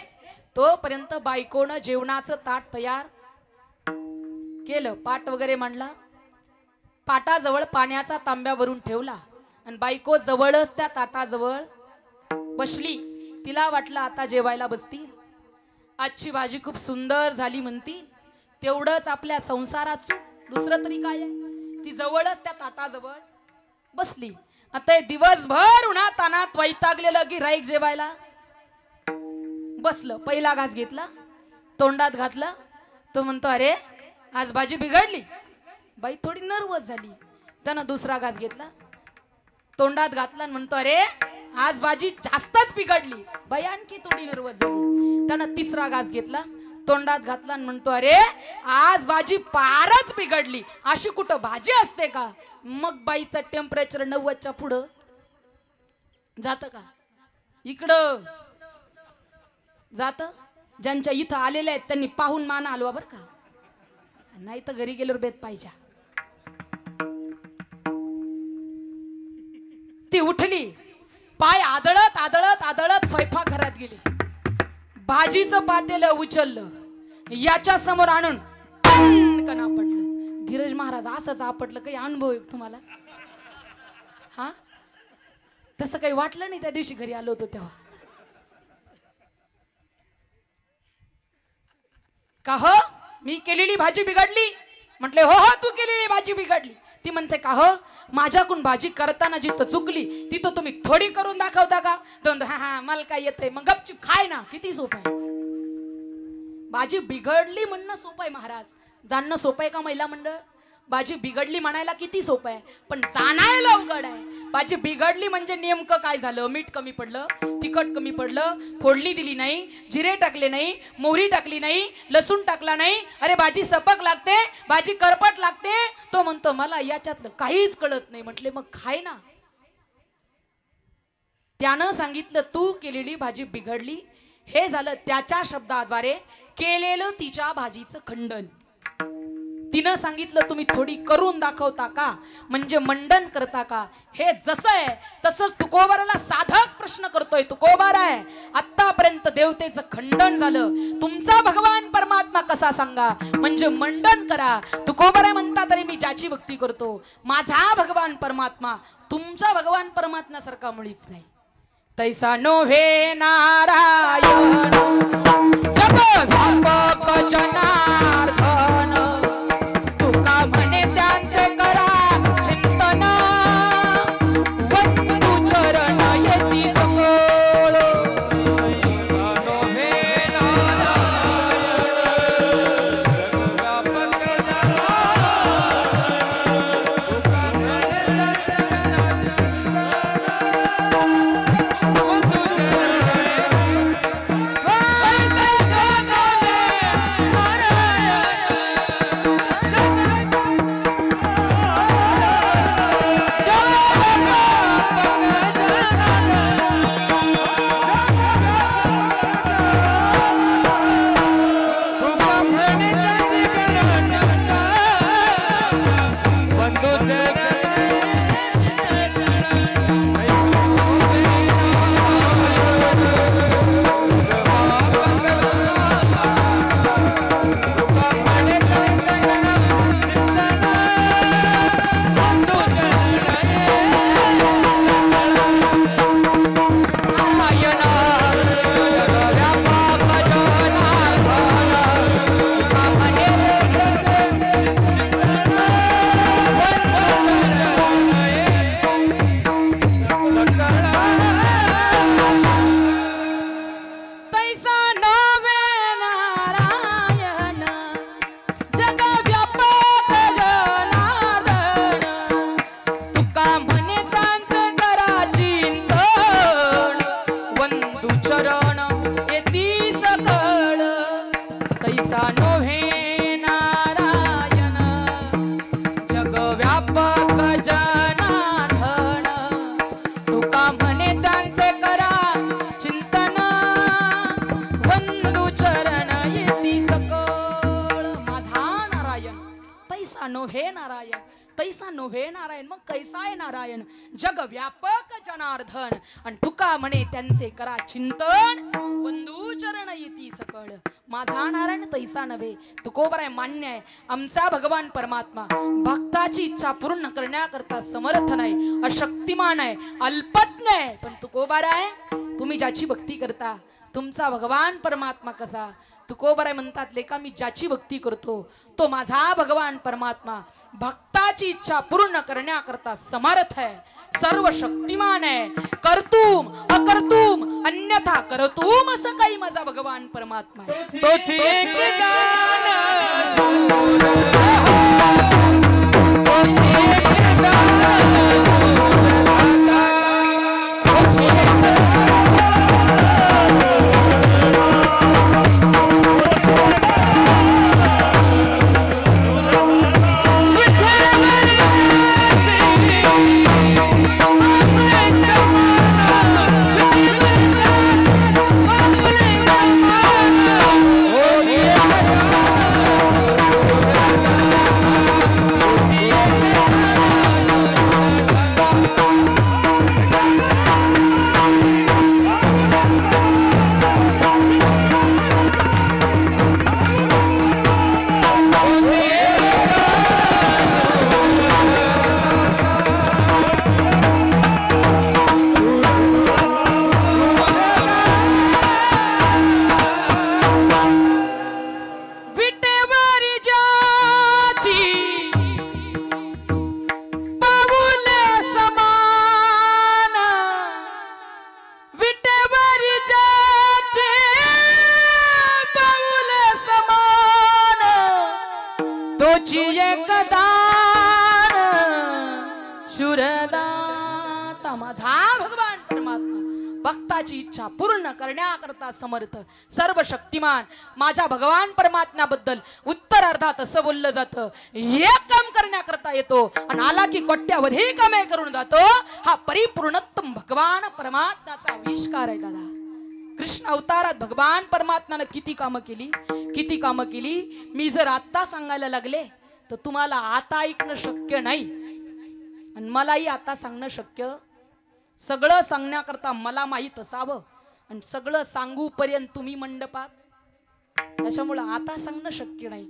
तोपर्यंत बायकोनं जेवणाचं ताट तयार केलं, पाट वगैरे मांडला, पाटाजवळ पाण्याचा तांब्या भरून ठेवला आणि बायको जवळच त्या ताटाजवळ बसली. तिला वाटलं आता जेवायला बसतील, आजची भाजी खूप सुंदर झाली म्हणतील, तेवढंच आपल्या संसाराचं दुसरं तरी काय आहे. ती जवळच त्या ताटाजवळ बसली. आता दिवसभर उन्हात तानात वैतागलेलं गिऱ्हाईक जेवायला बसलं. पहिला घास घेतला, तोंडात घातला, तो म्हणतो अरे आज भाजी बिघडली. बाई थोडी नर्वस झाली. त्यानं दुसरा घास घेतला, तोंडात घातला आणि म्हणतो अरे आज भाजी जास्तच बिघडली. बाई आणखी थोडी नर्वस झाली. त्यानं तिसरा घास घेतला, तोंडात घातला आणि म्हणतो अरे आज भाजी फारच बिघडली, अशी कुठं भाजी असते का? मग बाईचं टेम्परेचर 90च्या पुढं जात का? इकडं जात. ज्यांच्या इथं आलेल्या आहेत त्यांनी पाहून मान हलवा बर का, नाही तर घरी गेल्यावर बेत पाहिजे. ती उठली, पाय आदळत आदळत आदळत स्वयंपाकघरात गेली. भाजीचं पातेलं उचललं, याच्या समोर आणून कणा पडलं. धीरज महाराज असंच आपटलं. काही अनुभव तुम्हाला? हा तसं काही वाटलं नाही त्या दिवशी घरी आलो होतो तेव्हा? का हो मी केलेली भाजी बिघडली? म्हटले हो हो तू केलेली भाजी बिघडली. ती म्हणते का हो माझ्याकडून भाजी करताना जिथं चुकली तिथं तुम्ही थोडी करून दाखवता का? हा हा मला काय येतंय, मग गपचूप खाय ना. किती सोपं आहे. भाजी बिघडली म्हणणं सोपं आहे महाराज, जाणणं सोपं आहे का महिला मंडळ? भाजी बिघडली म्हणायला किती सोपं आहे, पण जाणायला अवघड आहे. भाजी बिघडली म्हणजे नेमकं काय झालं? मीठ कमी पडलं, तिखट कमी पडलं, फोडणी दिली नाही, जिरे टाकले नाही, मोहरी टाकली नाही, लसूण टाकला नाही, अरे भाजी सपक लागते, भाजी करपट लागते. तो म्हणतो मला याच्यातलं काहीच कळत नाही. म्हटले मग खाय ना. त्यानं सांगितलं तू केलेली भाजी बिघडली. हे झालं त्याच्या शब्दाद्वारे केलेलं तिच्या भाजीचं खंडन. तिनं सांगितलं तुम्ही थोडी करून दाखवता का, म्हणजे मंडन करता का. हे जसं आहे तसंच तुकोबाराला साधक प्रश्न करतोय. तुकोबारा आहे आतापर्यंत देवतेचं खंडन झालं, तुमचा भगवान परमात्मा कसा सांगा, म्हणजे मंडन करा. तुकोबारा म्हणता तरी मी ज्याची भक्ती करतो, माझा भगवान परमात्मा तुमचा भगवान परमात्म्यासारखा मुळीच नाही. तैसा नोव्हे नारायण जगव्यापक जनार्दन, तुका म्हणे त्यांचे करा चिंतन, वंदू चरण येती सकळ. तैसा नोहे नारायण, मग कैसा आहे नारायण. जग व्यापक जनार्दन, आणि तुका म्हणे त्यांचे करा चिंतन, बंधू चरण येती सकळ. माझा नारायण तैसा नव्हे. तुकोबर आहे, मान्य आहे, आमचा भगवान परमात्मा भक्ताची इच्छा पूर्ण करण्याकरता समर्थ नाही, अशक्तिमान आहे, अल्पज्ञ आहे. पण तुकोबर आहे, तुम्ही ज्याची भक्ती करता तुमचा भगवान परमात्मा कसा. तुकोबराय म्हणतात, लेका मी ज्याची भक्ती करतो तो माझा भगवान परमात्मा भक्ताची इच्छा पूर्ण करण्याकरता समर्थ आहे, सर्व शक्तिमान आहे, कर्तुम अकर्तुम अन्यथा करतुम असं काही माझा भगवान परमात्मा आहे. तो एक दान भक्ताची इच्छा पूर्ण करण्याकरता समर्थ, सर्व शक्तिमान माझ्या भगवान परमात्म्याबद्दल उत्तरार्धात असं बोललं जातं, एक काम करण्याकरता येतो आणि आला की कोट्यावधी कामे करून जातो. हा परिपूर्णोत्तम भगवान परमात्म्याचा आविष्कार आहे. दादा कृष्ण अवतारात भगवान परमात्म्यानं किती कामं केली, किती कामं केली. मी जर आत्ता सांगायला लागले तर तुम्हाला आता ऐकणं शक्य नाही आणि मलाही आता सांगणं शक्य. सगळं सांगण्याकरता मला माहीत असावं आणि सगळं सांगू पर्यंत तुम्ही मंडपात, त्याच्यामुळे आता सांगणं शक्य नाही.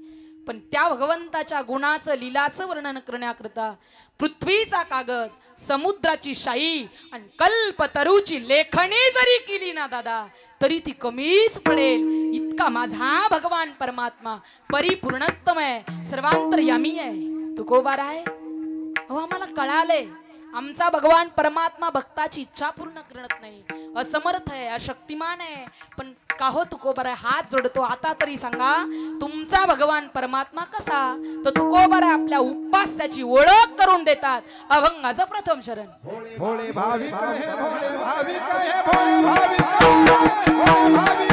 पण त्या भगवंताच्या गुणाचं लीलाचं वर्णन करण्याकरता पृथ्वीचा कागद, समुद्राची शाई आणि कल्पतरूची लेखणी जरी केली ना दादा तरी ती कमीच पडेल. इतका माझा भगवान परमात्मा परिपूर्णत्तम आहे, सर्वांतर्यामी आहे, तुकोबार आहे. अहो आम्हाला कळाले आमचा भगवान परमात्मा भक्ताची इच्छा पूर्ण करत नाही, असमर्थ आहे, अशक्तिमान आहे. पण का हो तुकोबर आहे, हात जोडतो, आता तरी सांगा तुमचा भगवान परमात्मा कसा. तर तुकोबर आहे आपल्या उपास्याची ओळख करून देतात. अभंगाचं प्रथम चरण. भोळे भाविक है, भोळे भाविक है, भोळे भाविक है, भोळे भाविक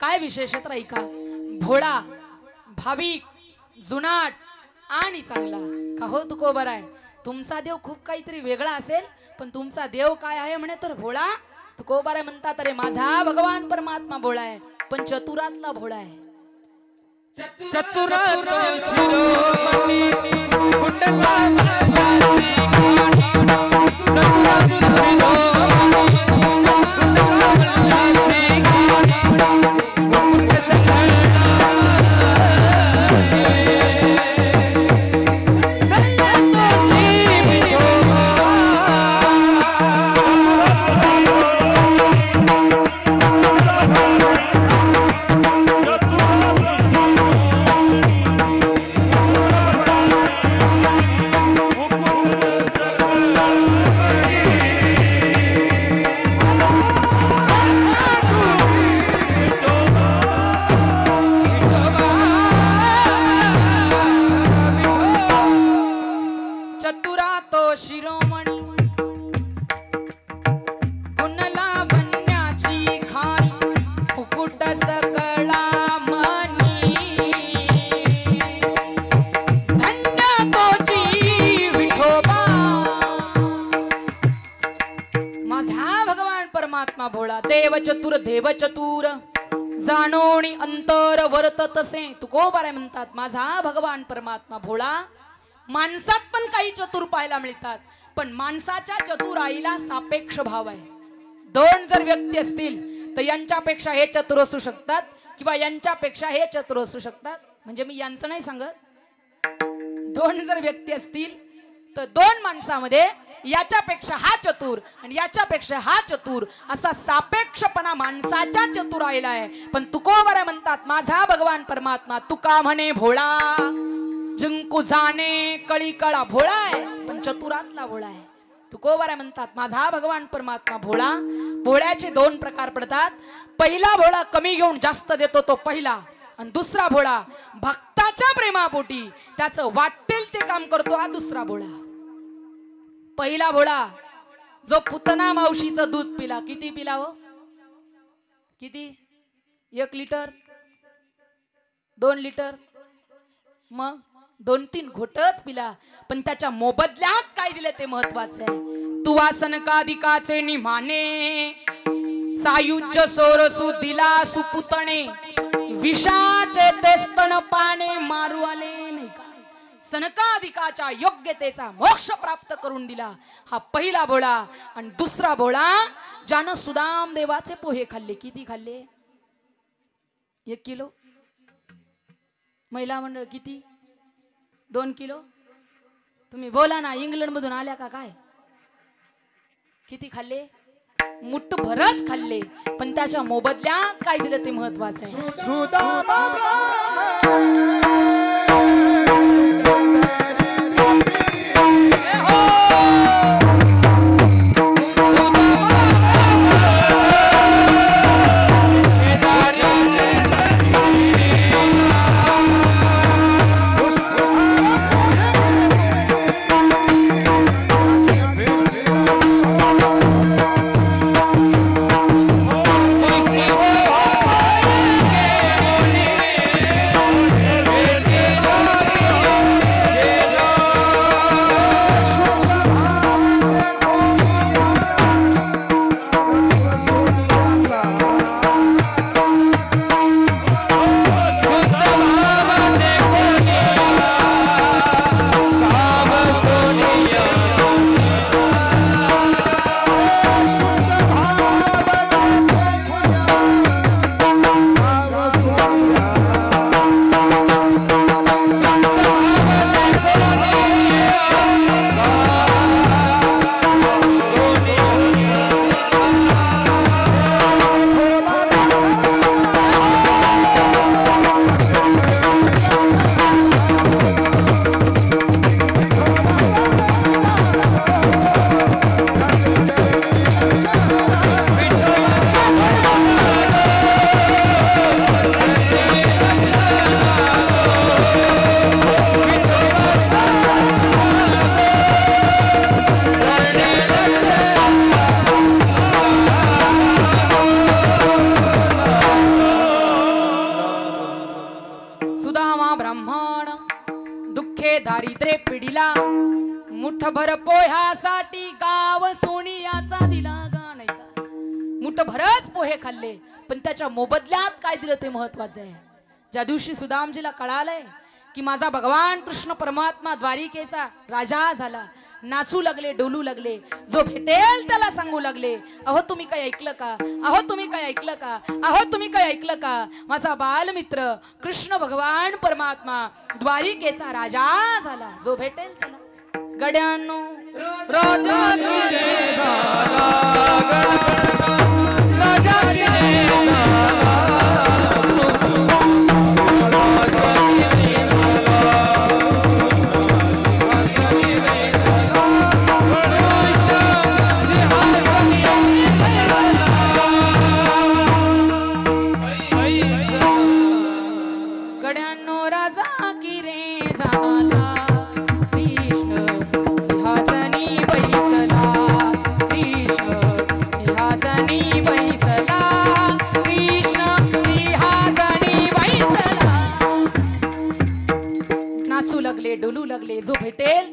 काय विशेषत राही का. भोळा, भाविक, जुनाट आणि चांगला. का हो तुकोबर आहे तुमचा देव खूप काहीतरी वेगळा असेल, पण तुमचा देव काय आहे म्हणे तर भोळा. तुकोबर आहे म्हणतात अरे माझा भगवान परमात्मा भोळा आहे, पण चतुरातला भोळा आहे. चतुरात शिरोमणी कुंडला परमात्मा भोळा देव चतुर जाणोणी अंतर वर्ततसे तुकोबाराय म्हणतात माझा भगवान परमात्मा भोळा. माणसात पण काही चतुर पाहायला मिळतात पण माणसाच्या चतुराईला सापेक्ष भाव आहे. दोन जर व्यक्ती असतील तर यांच्यापेक्षा हे चतुर असू शकतात किंवा यांच्यापेक्षा हे चतुर असू शकतात. म्हणजे मी यांचं नाही सांगत. दोन जर व्यक्ती असतील तर दोन माणसामध्ये याच्यापेक्षा हा चतुर आणि याच्यापेक्षा हा चतुर असा सापेक्षपणा माणसाच्या चतुराईला आहे. पण तुकोबाराय म्हणतात माझा भगवान परमात्मा तुका म्हणे भोळा जिंकू जाणे कळी कळा भोळा आहे पण चतुरातला भोळा आहे. तुकोबाराय म्हणतात माझा भगवान परमात्मा भोळा. भोळ्याचे दोन प्रकार पडतात. पहिला भोळा कमी घेऊन जास्त देतो तो पहिला आणि दुसरा भोळा भक्ताच्या प्रेमापोटी त्याचं वाटेल ते काम करतो हा दुसरा भोळा. पहिला भोळा जो पुतना मावशीचं दूध पिला किती पिला हो किती 1 लिटर 2 लिटर मग 2-3 घोटच पिला पण त्याच्या मोबदल्यात काय दिले ते महत्वाचे आहे. तुवा सनकादिकाचे निमाने सायुज्य सोरसु दिला सुपुतणे विषाचे ते स्तन पाने मारू आले नाही का. सनकादिकाच्या योग्यतेचा मोक्ष प्राप्त करून दिला हा पहिला भोळा. आणि दुसरा भोळा ज्यानं सुदाम देवाचे पोहे खाल्ले. किती खाल्ले 1 किलो. महिला मंडळ किती 2 किलो. तुम्ही बोला ना इंग्लंड मधून आल्या का काय. किती खाल्ले मुठभरच खाल्ले पण त्याच्या मोबदल्यात काय दिलं ते महत्वाचं आहे. सुदामा दारिद्र्य पिढीला मुठभर पोह्यासाठी गाव सोनियाचा दिला गा नाही का. मुठभरच पोहे खाल्ले पण त्याच्या मोबदल्यात काय दिलं ते महत्वाचं आहे. ज्या दिवशी सुदामजीला कळालंय की माझा भगवान कृष्ण परमात्मा द्वारिकेचा राजा झाला, नाचू लागले, डोलू लागले, जो भेटेल त्याला सांगू लागले, अहो तुम्ही काय ऐकलं का, अहो तुम्ही काय ऐकलं का, अहो तुम्ही काय ऐकलं का, माझा बालमित्र कृष्ण भगवान परमात्मा द्वारिकेचा राजा झाला. जो भेटेल त्याला गड्यांनो राजा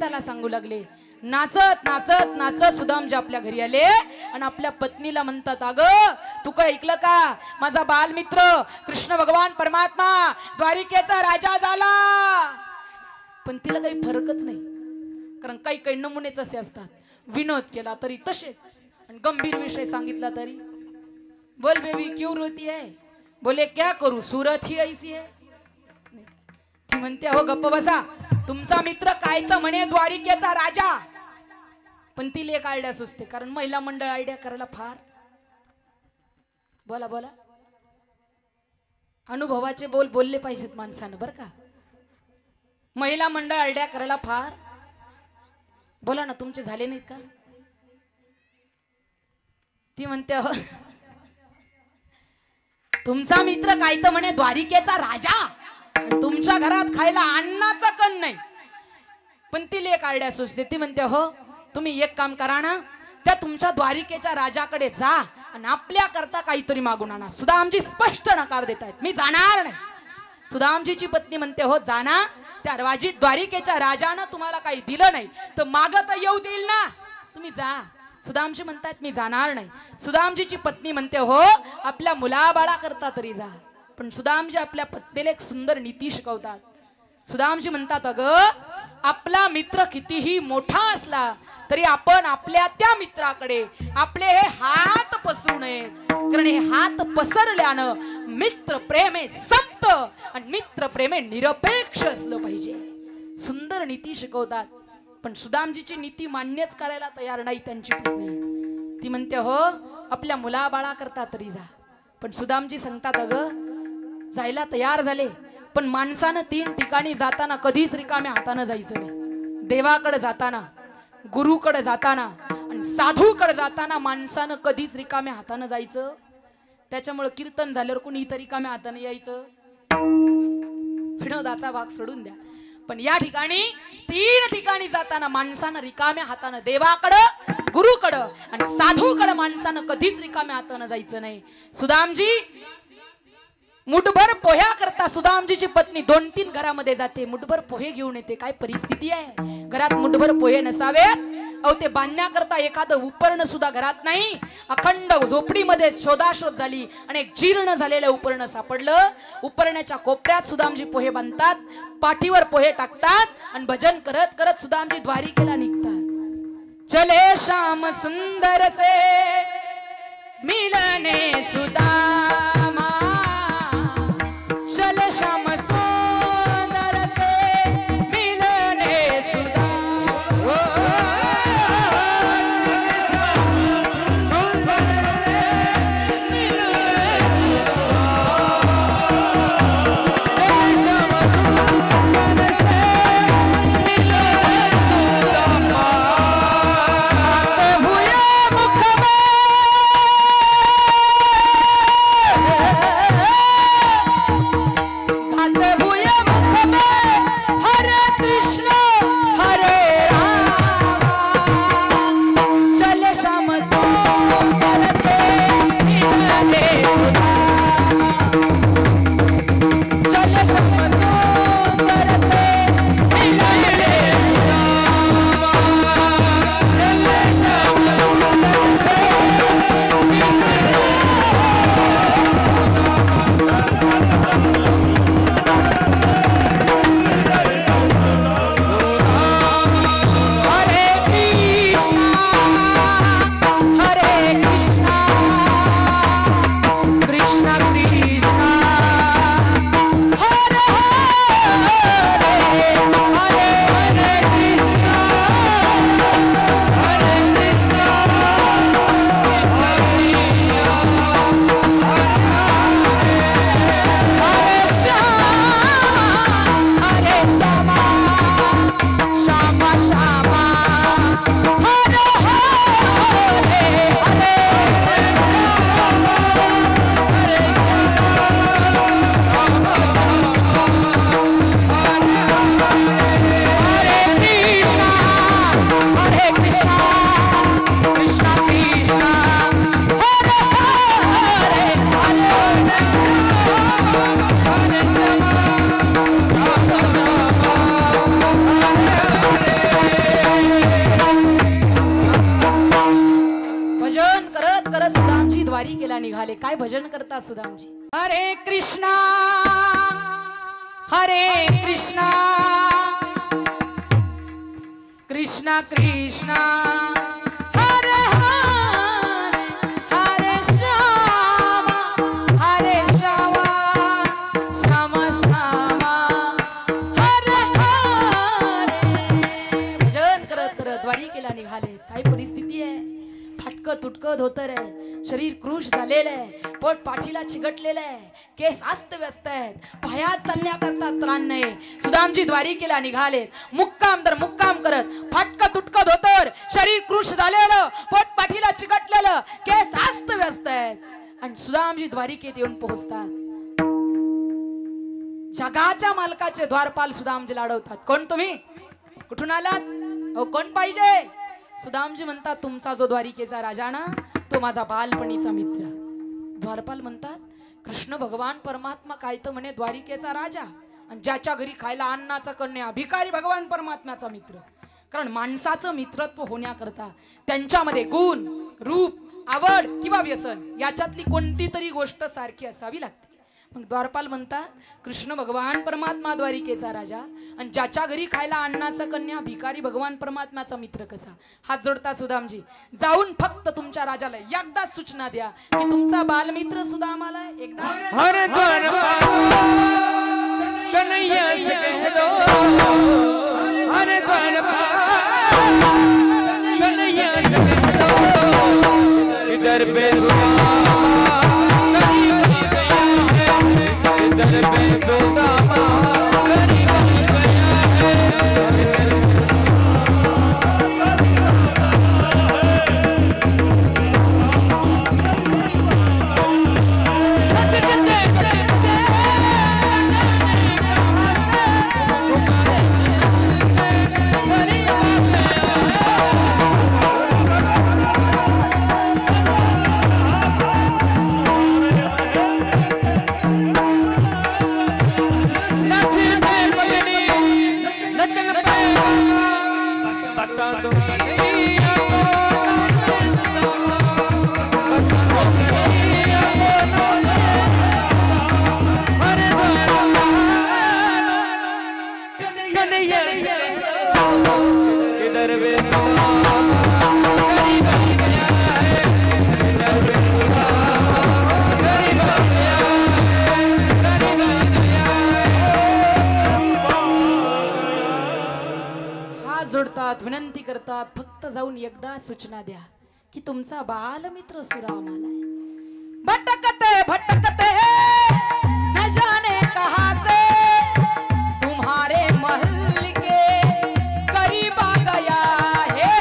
त्याला सांगू लागले. नाचत नाचत नाचत सुदामजी आपल्या घरी आले आणि आपल्या पत्नीला म्हणतात, अगं तू काय ऐकलं का, माझा बालमित्र कृष्ण भगवान परमात्मा द्वारिकेचा राजा झाला. पण तिला काही फरकच नाही, कारण काही काही नमुनेच असे असतात, विनोद केला तरी तसेच आणि गंभीर विषय सांगितला तरी बोल बेबी क्यों रोती है, बोले क्या करू सूरत ही ऐसी है. ती म्हणते हो गप्प बसा, तुमचा मित्र काय तर म्हणे द्वारिकेचा राजा. पण ती एक आयडिया सुचते, कारण महिला मंडळ आयडिया करायला फार. बोला बोला, अनुभवाचे बोल बोलले पाहिजेत माणसानं बरं का. महिला मंडळ आयडिया करायला फार. बोला ना, तुमचे झाले नाहीत का. ती म्हणते हो तुमचा मित्र काय तर म्हणे द्वारिकेचा राजा, तुमच्या घरात खायला अन्नाचा कण नाही. पण तिला एक आयडिया सुचते, ती म्हणते हो तुम्ही एक काम करा ना, त्या तुमच्या द्वारिकेच्या राजाकडे जा आणि आपल्या करता काहीतरी मागून आणा. सुदामजी स्पष्ट नकार देत आहेत, मी जाणार नाही. सुदामजीची पत्नी म्हणते हो जाना, त्या द्वारिकेच्या राजानं तुम्हाला काही दिलं नाही तर मागत येऊ देईल ना, तुम्ही जा. सुदामजी म्हणतात मी जाणार नाही. सुदामजीची पत्नी म्हणते हो आपल्या मुलाबाळा करता तरी जा. पण सुदामजी आपल्या पत्नीला एक सुंदर नीती शिकवतात. सुदामजी म्हणतात, अगं आपला मित्र कितीही मोठा असला तरी आपण आपल्या त्या मित्राकडे आपले हे हात पसरू नयेत, कारण हे हात पसरल्यानं मित्र प्रेम हे संपत आणि मित्र प्रेम हे निरपेक्ष असलं पाहिजे. सुंदर नीती शिकवतात. पण सुदामजीची नीती मान्यच करायला तयार नाही त्यांची पत्नी. ती म्हणते हो आपल्या मुलाबाळा करता तरी जा. पण सुदामजी सांगतात, अगं जायला तयार झाले, पण माणसानं 3 ठिकाणी जाताना कधीच रिकाम्या हाताने जायचं नाही. देवाकडे जाताना, गुरुकडे जाताना आणि साधूकडे जाताना माणसानं कधीच रिकाम्या हाताने जायचं. त्याच्यामुळे कीर्तन झाल्यावर कुणी इतर रिकाम्या हाताने यायचं. विनोदाचा भाग सोडून द्या. पण या ठिकाणी 3 ठिकाणी जाताना माणसानं रिकाम्या हाताने देवाकडं, गुरुकडं आणि साधूकडं माणसानं कधीच रिकाम्या हाताने जायचं नाही. सुदामजी मुठभर पोह्या करता सुदामजीची पत्नी 2-3 घरामध्ये जाते, मुठभर पोहे घेऊन येते. काय परिस्थिती आहे, घरात मुठभर पोहे नसावेत. अहो ते बांधण्याकरता एखादं उपकरण सुद्धा घरात नाही. अखंड झोपडीमध्ये शोधाशोध झाली आणि एक जीर्ण झालेलं उपकरण सापडलं. उपकरणाच्या कोपऱ्यात सुदामजी पोहे बांधतात, पाठीवर पोहे टाकतात आणि भजन करत करत सुदामजी द्वारिकेला निघतात. चले श्याम सुंदर से मिलने सुदामा, चल श्याम सुंदर से मिलने सुदामा. द्वारिकेला निघाले. काय भजन करता सुदामजी? हरे कृष्णा कृष्णा कृष्णा हरे हरे हरे श्यामा श्यामा श्यामा हरे हरे. भजन करत करत द्वारिकेला निघाले. काय परिस्थिती आहे? फाटकं तुटकं धोतर आहे, शरीर क्रूश झालेलं आहे, पोट पाठीला चिकटलेलं आहे, केस अस्त व्यस्त आहेत, पायात चालण्याकरता त्राण नाही. सुदामजी द्वारिकेला निघाले. मुक्काम तर मुक्काम करत, फाटकं तुटकं धोतर, शरीर क्रूश झालेलं, पोट पाठीला चिकटलेलं, केस अस्त व्यस्त आहेत. आणि सुदामजी द्वारिकेत येऊन पोहोचतात. जगाच्या मालकाचे द्वारपाल सुदामजी लाडवतात. कोण तुम्ही? कुठून आलात? अहो कोण पाहिजे? सुदामजी म्हणतात, तुमचा जो द्वारिकेचा राजा ना, तो माझा बालपणीचा मित्र. द्वारपाल म्हणतात, कृष्ण भगवान परमात्मा काय तर म्हणे द्वारिकेचा राजा, आणि ज्याच्या घरी खायला अन्नाचा कन्या भिकारी भगवान परमात्म्याचा मित्र. कारण माणसाचं मित्रत्व होण्याकरता त्यांच्यामध्ये गुण, रूप, आवड किंवा व्यसन याच्यातली कोणती तरी गोष्ट सारखी असावी लागते. मग द्वारपाल म्हणतात, कृष्ण भगवान परमात्मा द्वारिकेचा राजा, आणि ज्याच्या घरी खायला अन्नाचा कन्या भिकारी भगवान परमात्म्याचा मित्र कसा? हात जोडता सुदामजी. जाऊन फक्त तुमच्या राजाला एकदा सूचना द्या की तुमचा बालमित्र सुदामाला एकदा हरे द्वारपाल कन्हैया से कह दो, हरे द्वारपाल कन्हैया से कह दो, इधर पे विनंती करतात, फक्त जाऊन एकदा सूचना द्या की तुमचा बालमित्र सुराम आलाय. भटकते भटकते न जाने कहां से तुम्हारे महल के करीब आ गया है,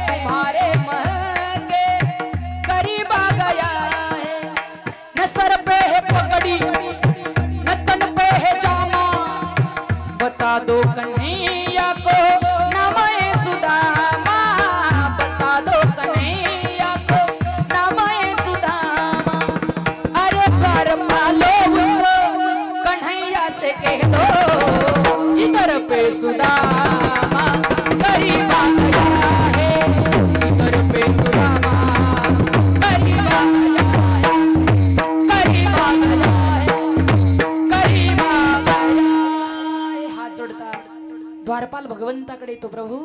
तुम्हारे महल के करीब आ गया है. न सर पे है पगड़ी न तन पे है जामा, बता दो कन्हैया को सुदामा करीब आ गया है, इधर पे सुदामा करीब आ गया है, करीब आ गया है, करीब आ गया है. हात जोडतात. द्वारपाल भगवंताकडे येतो, प्रभू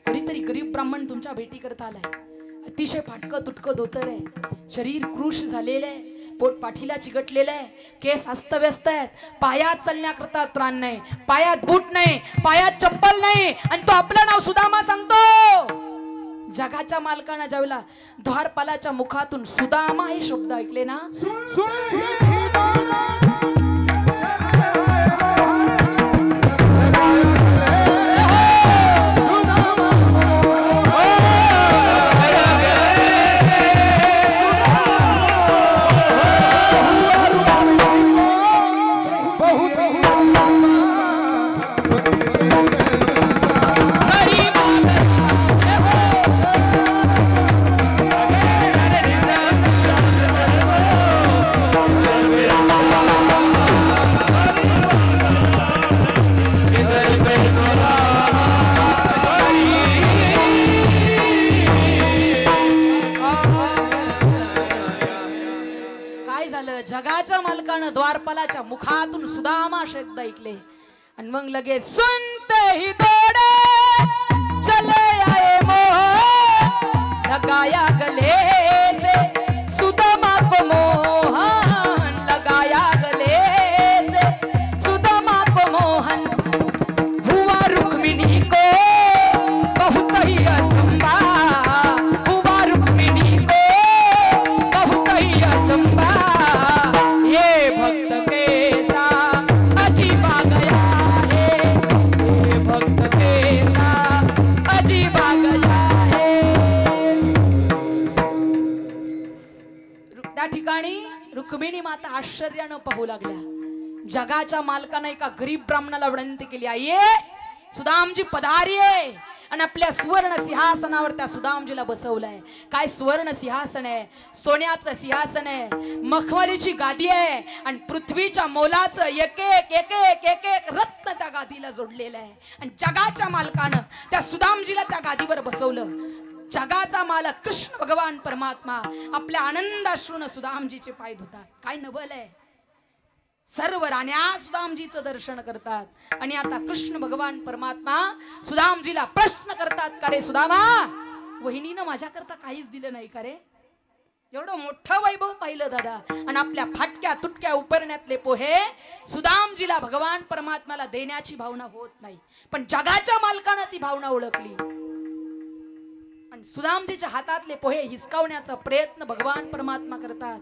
कोणीतरी गरीब ब्राह्मण तुमच्या भेटी करता आलाय. अतिशय फाटकं तुटकं धोतर आहे, शरीर क्रूश झालेलं आहे, पोट पाठीला चिकटलेलं आहे, केस अस्तव्यस्त आहेत, पायात चालण्याकरता त्राण नाही, पायात बूट नाही, पायात चप्पल नाही, आणि तो आपलं नाव सुदामा सांगतो. जगाच्या मालकानं ज्यावेळेला द्वारपालाच्या मुखातून सुदामा हे शब्द ऐकले ना, झालं, जगाच्या मालकानं द्वारपालाच्या मुखातून सुदामा शब्द ऐकले आणि मग लगेच सुनते ही दौड़े चले आए मोह लगाया गले से सुदामा को मोहन लगाया गले से सुदामा को मोहन हुआ रुक्मिणी को बहुत ही अचंबा हुआ रुक्मिणी को बहुत ही अचंबा ये भक्त कैसा अजीब आ गया है ये भक्त कैसा अजीब आ गया है। त्या ठिकाणी रुक्मिणी माता आश्चर्यानं पाहू लागल्या। जगाच्या मालकाने एका गरीब ब्राह्मणाला विनंती केली, आये सुदामजी पधारी आहे आणि आपल्या सुवर्ण सिंहासनावर त्या सुदामजीला बसवलंय। काय सुवर्ण सिंहासन आहे, सोन्याचं सिंहासन आहे, मखमलीची गादी आहे आणि पृथ्वीच्या मोलाचं एक एक एक एक एक एक रत्न त्या गादीला जोडलेलं आहे आणि जगाच्या मालकानं त्या सुदामजीला त्या गादीवर बसवलं। जगाचा मालक कृष्ण भगवान परमात्मा आपल्या आनंदाश्रूनं सुदामजीचे पाय धुतात। काय नवल आहे, सर्व राण्या सुदामजीचं दर्शन करतात आणि आता कृष्ण भगवान परमात्मा सुदामजीला प्रश्न करतात, का रे सुदामा, वहिनीनं माझ्याकरता काहीच दिलं नाही का रे? एवढं मोठं वैभव पाहिलं दादा आणि आपल्या फाटक्या तुटक्या उपरण्यातले पोहे सुदामजीला भगवान परमात्माला देण्याची भावना होत नाही, पण जगाच्या मालकानं ती भावना ओळखली आणि सुदामजीच्या हातातले पोहे हिसकावण्याचा प्रयत्न भगवान परमात्मा करतात।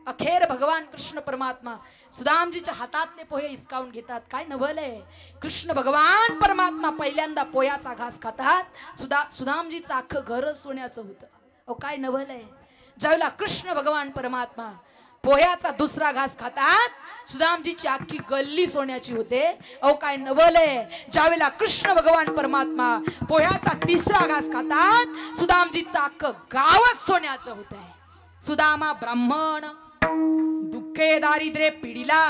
अखेर भगवान कृष्ण परमात्मा सुदामजीच्या हातातले पोहे हिसकावून घेतात। काय नवल आहे, कृष्ण भगवान परमात्मा पहिल्यांदा पोह्याचा घास खातात, सुदामजीचं अख्खं घर सोन्याचं होतं। अहो काय नवल आहे, ज्यावेळेला कृष्ण भगवान परमात्मा पोह्याचा दुसरा घास खातात, सुदामजीची अख्खी गल्ली सोन्याची होते। अहो काय नवल आहे, ज्यावेळेला कृष्ण भगवान परमात्मा पोह्याचा तिसरा घास खातात, सुदामजीचं अख्खं गावच सोन्याचं होतंय। सुदामा ब्राह्मण दुःखे दारिद्र्य पिढीला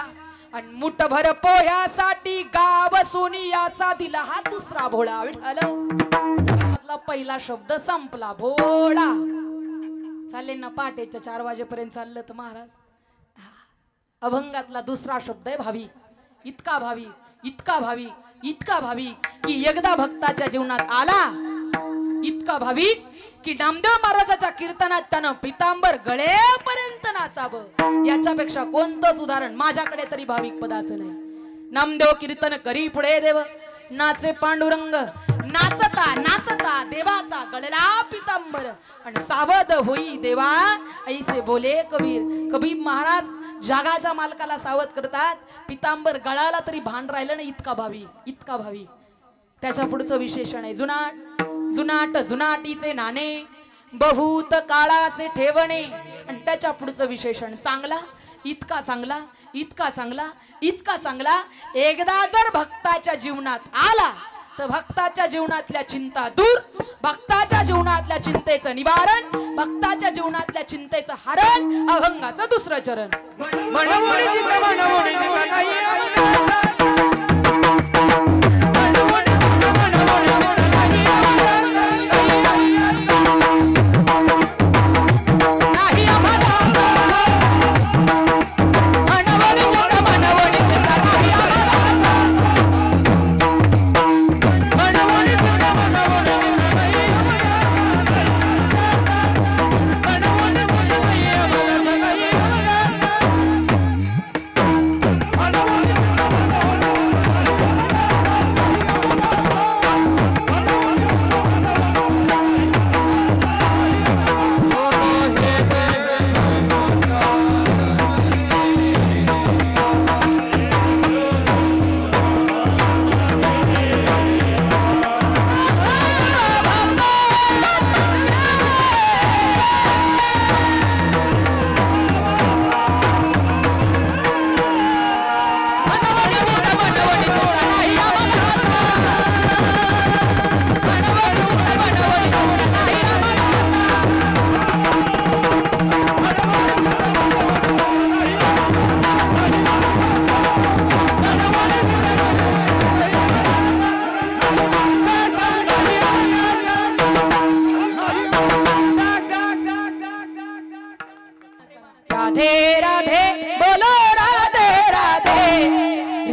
आणि मुठभर पोह्यासाठी गाव सोनियाचा दिला हा दुसरा भोळा। विठ्ठल पहिला शब्द संपला, भोळा। चालेल ना, पहाटेच्या 4 वाजेपर्यंत चाललं तर महाराज। अभंगातला दुसरा शब्द आहे भाविक। इतका भाविक इतका भाविक इतका भाविक की एकदा भक्ताच्या जीवनात आला, इतका भाविक की नामदेव महाराजाच्या कीर्तनात त्यानं पितांबर गळेपर्यंत नाचावं। याच्यापेक्षा कोणतंच उदाहरण माझ्याकडे तरी भाविक पदाचं नाही। नामदेव कीर्तन करी पुढे देव नाचे पांडुरंग, नाचता नाचता देवाचा गळला पितांबर आणि सावध होई देवा ऐसे बोले कबीर। कबीर महाराज जगाच्या मालकाला सावध करतात, पितांबर गळाला तरी भान राहिलं नाही, इतका भाविक इतका भाविक। त्याच्या पुढचं विशेषण आहे जुनाट जुनाट जुनाटीचे नाणे बहुत काळाचे ठेवणे आणि त्याच्या पुढचं विशेषण चांगला इतका चांगला इतका चांगला इतका चांगला। एकदा जर भक्ताच्या जीवनात आला तर भक्ताच्या जीवनातल्या चिंता दूर, भक्ताच्या जीवनातल्या चिंतेचं निवारण, भक्ताच्या जीवनातल्या चिंतेचं हरण। अभंगाचं दुसरं चरण। Hello. राधे राधे बोलो राधे राधे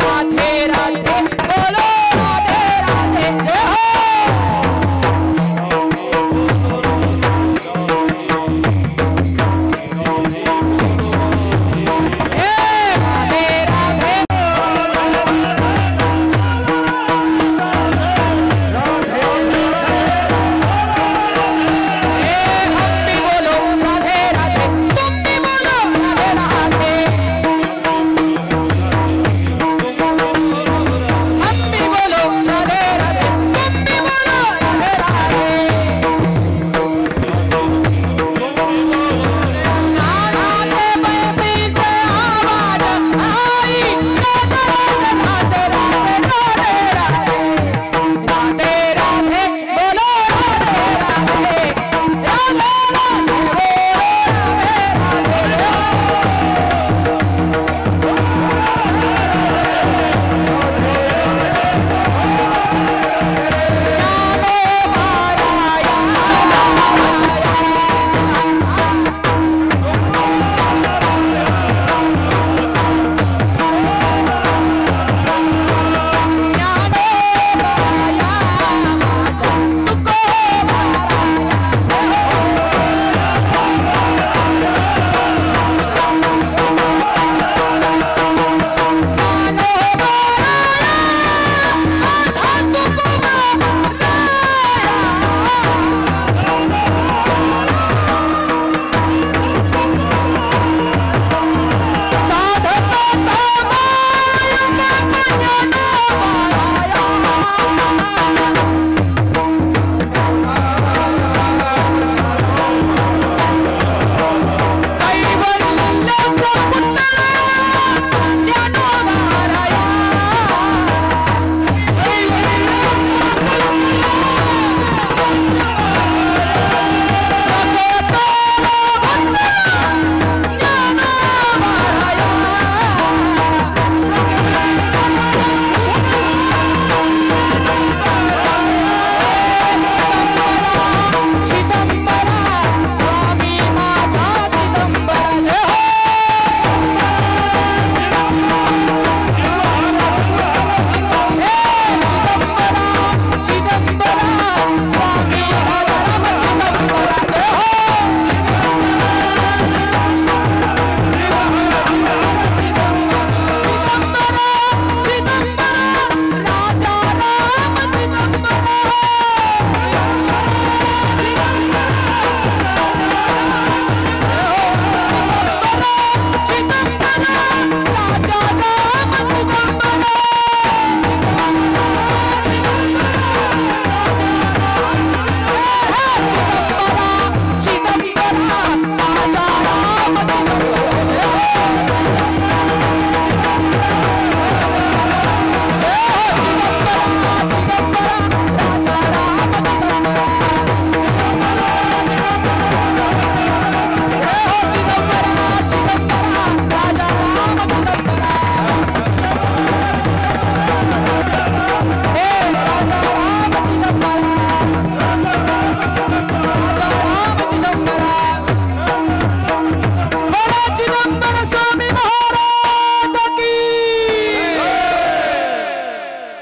राधे राधे बोलो राधे राधे जय हो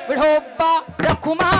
विठोबा रखुमा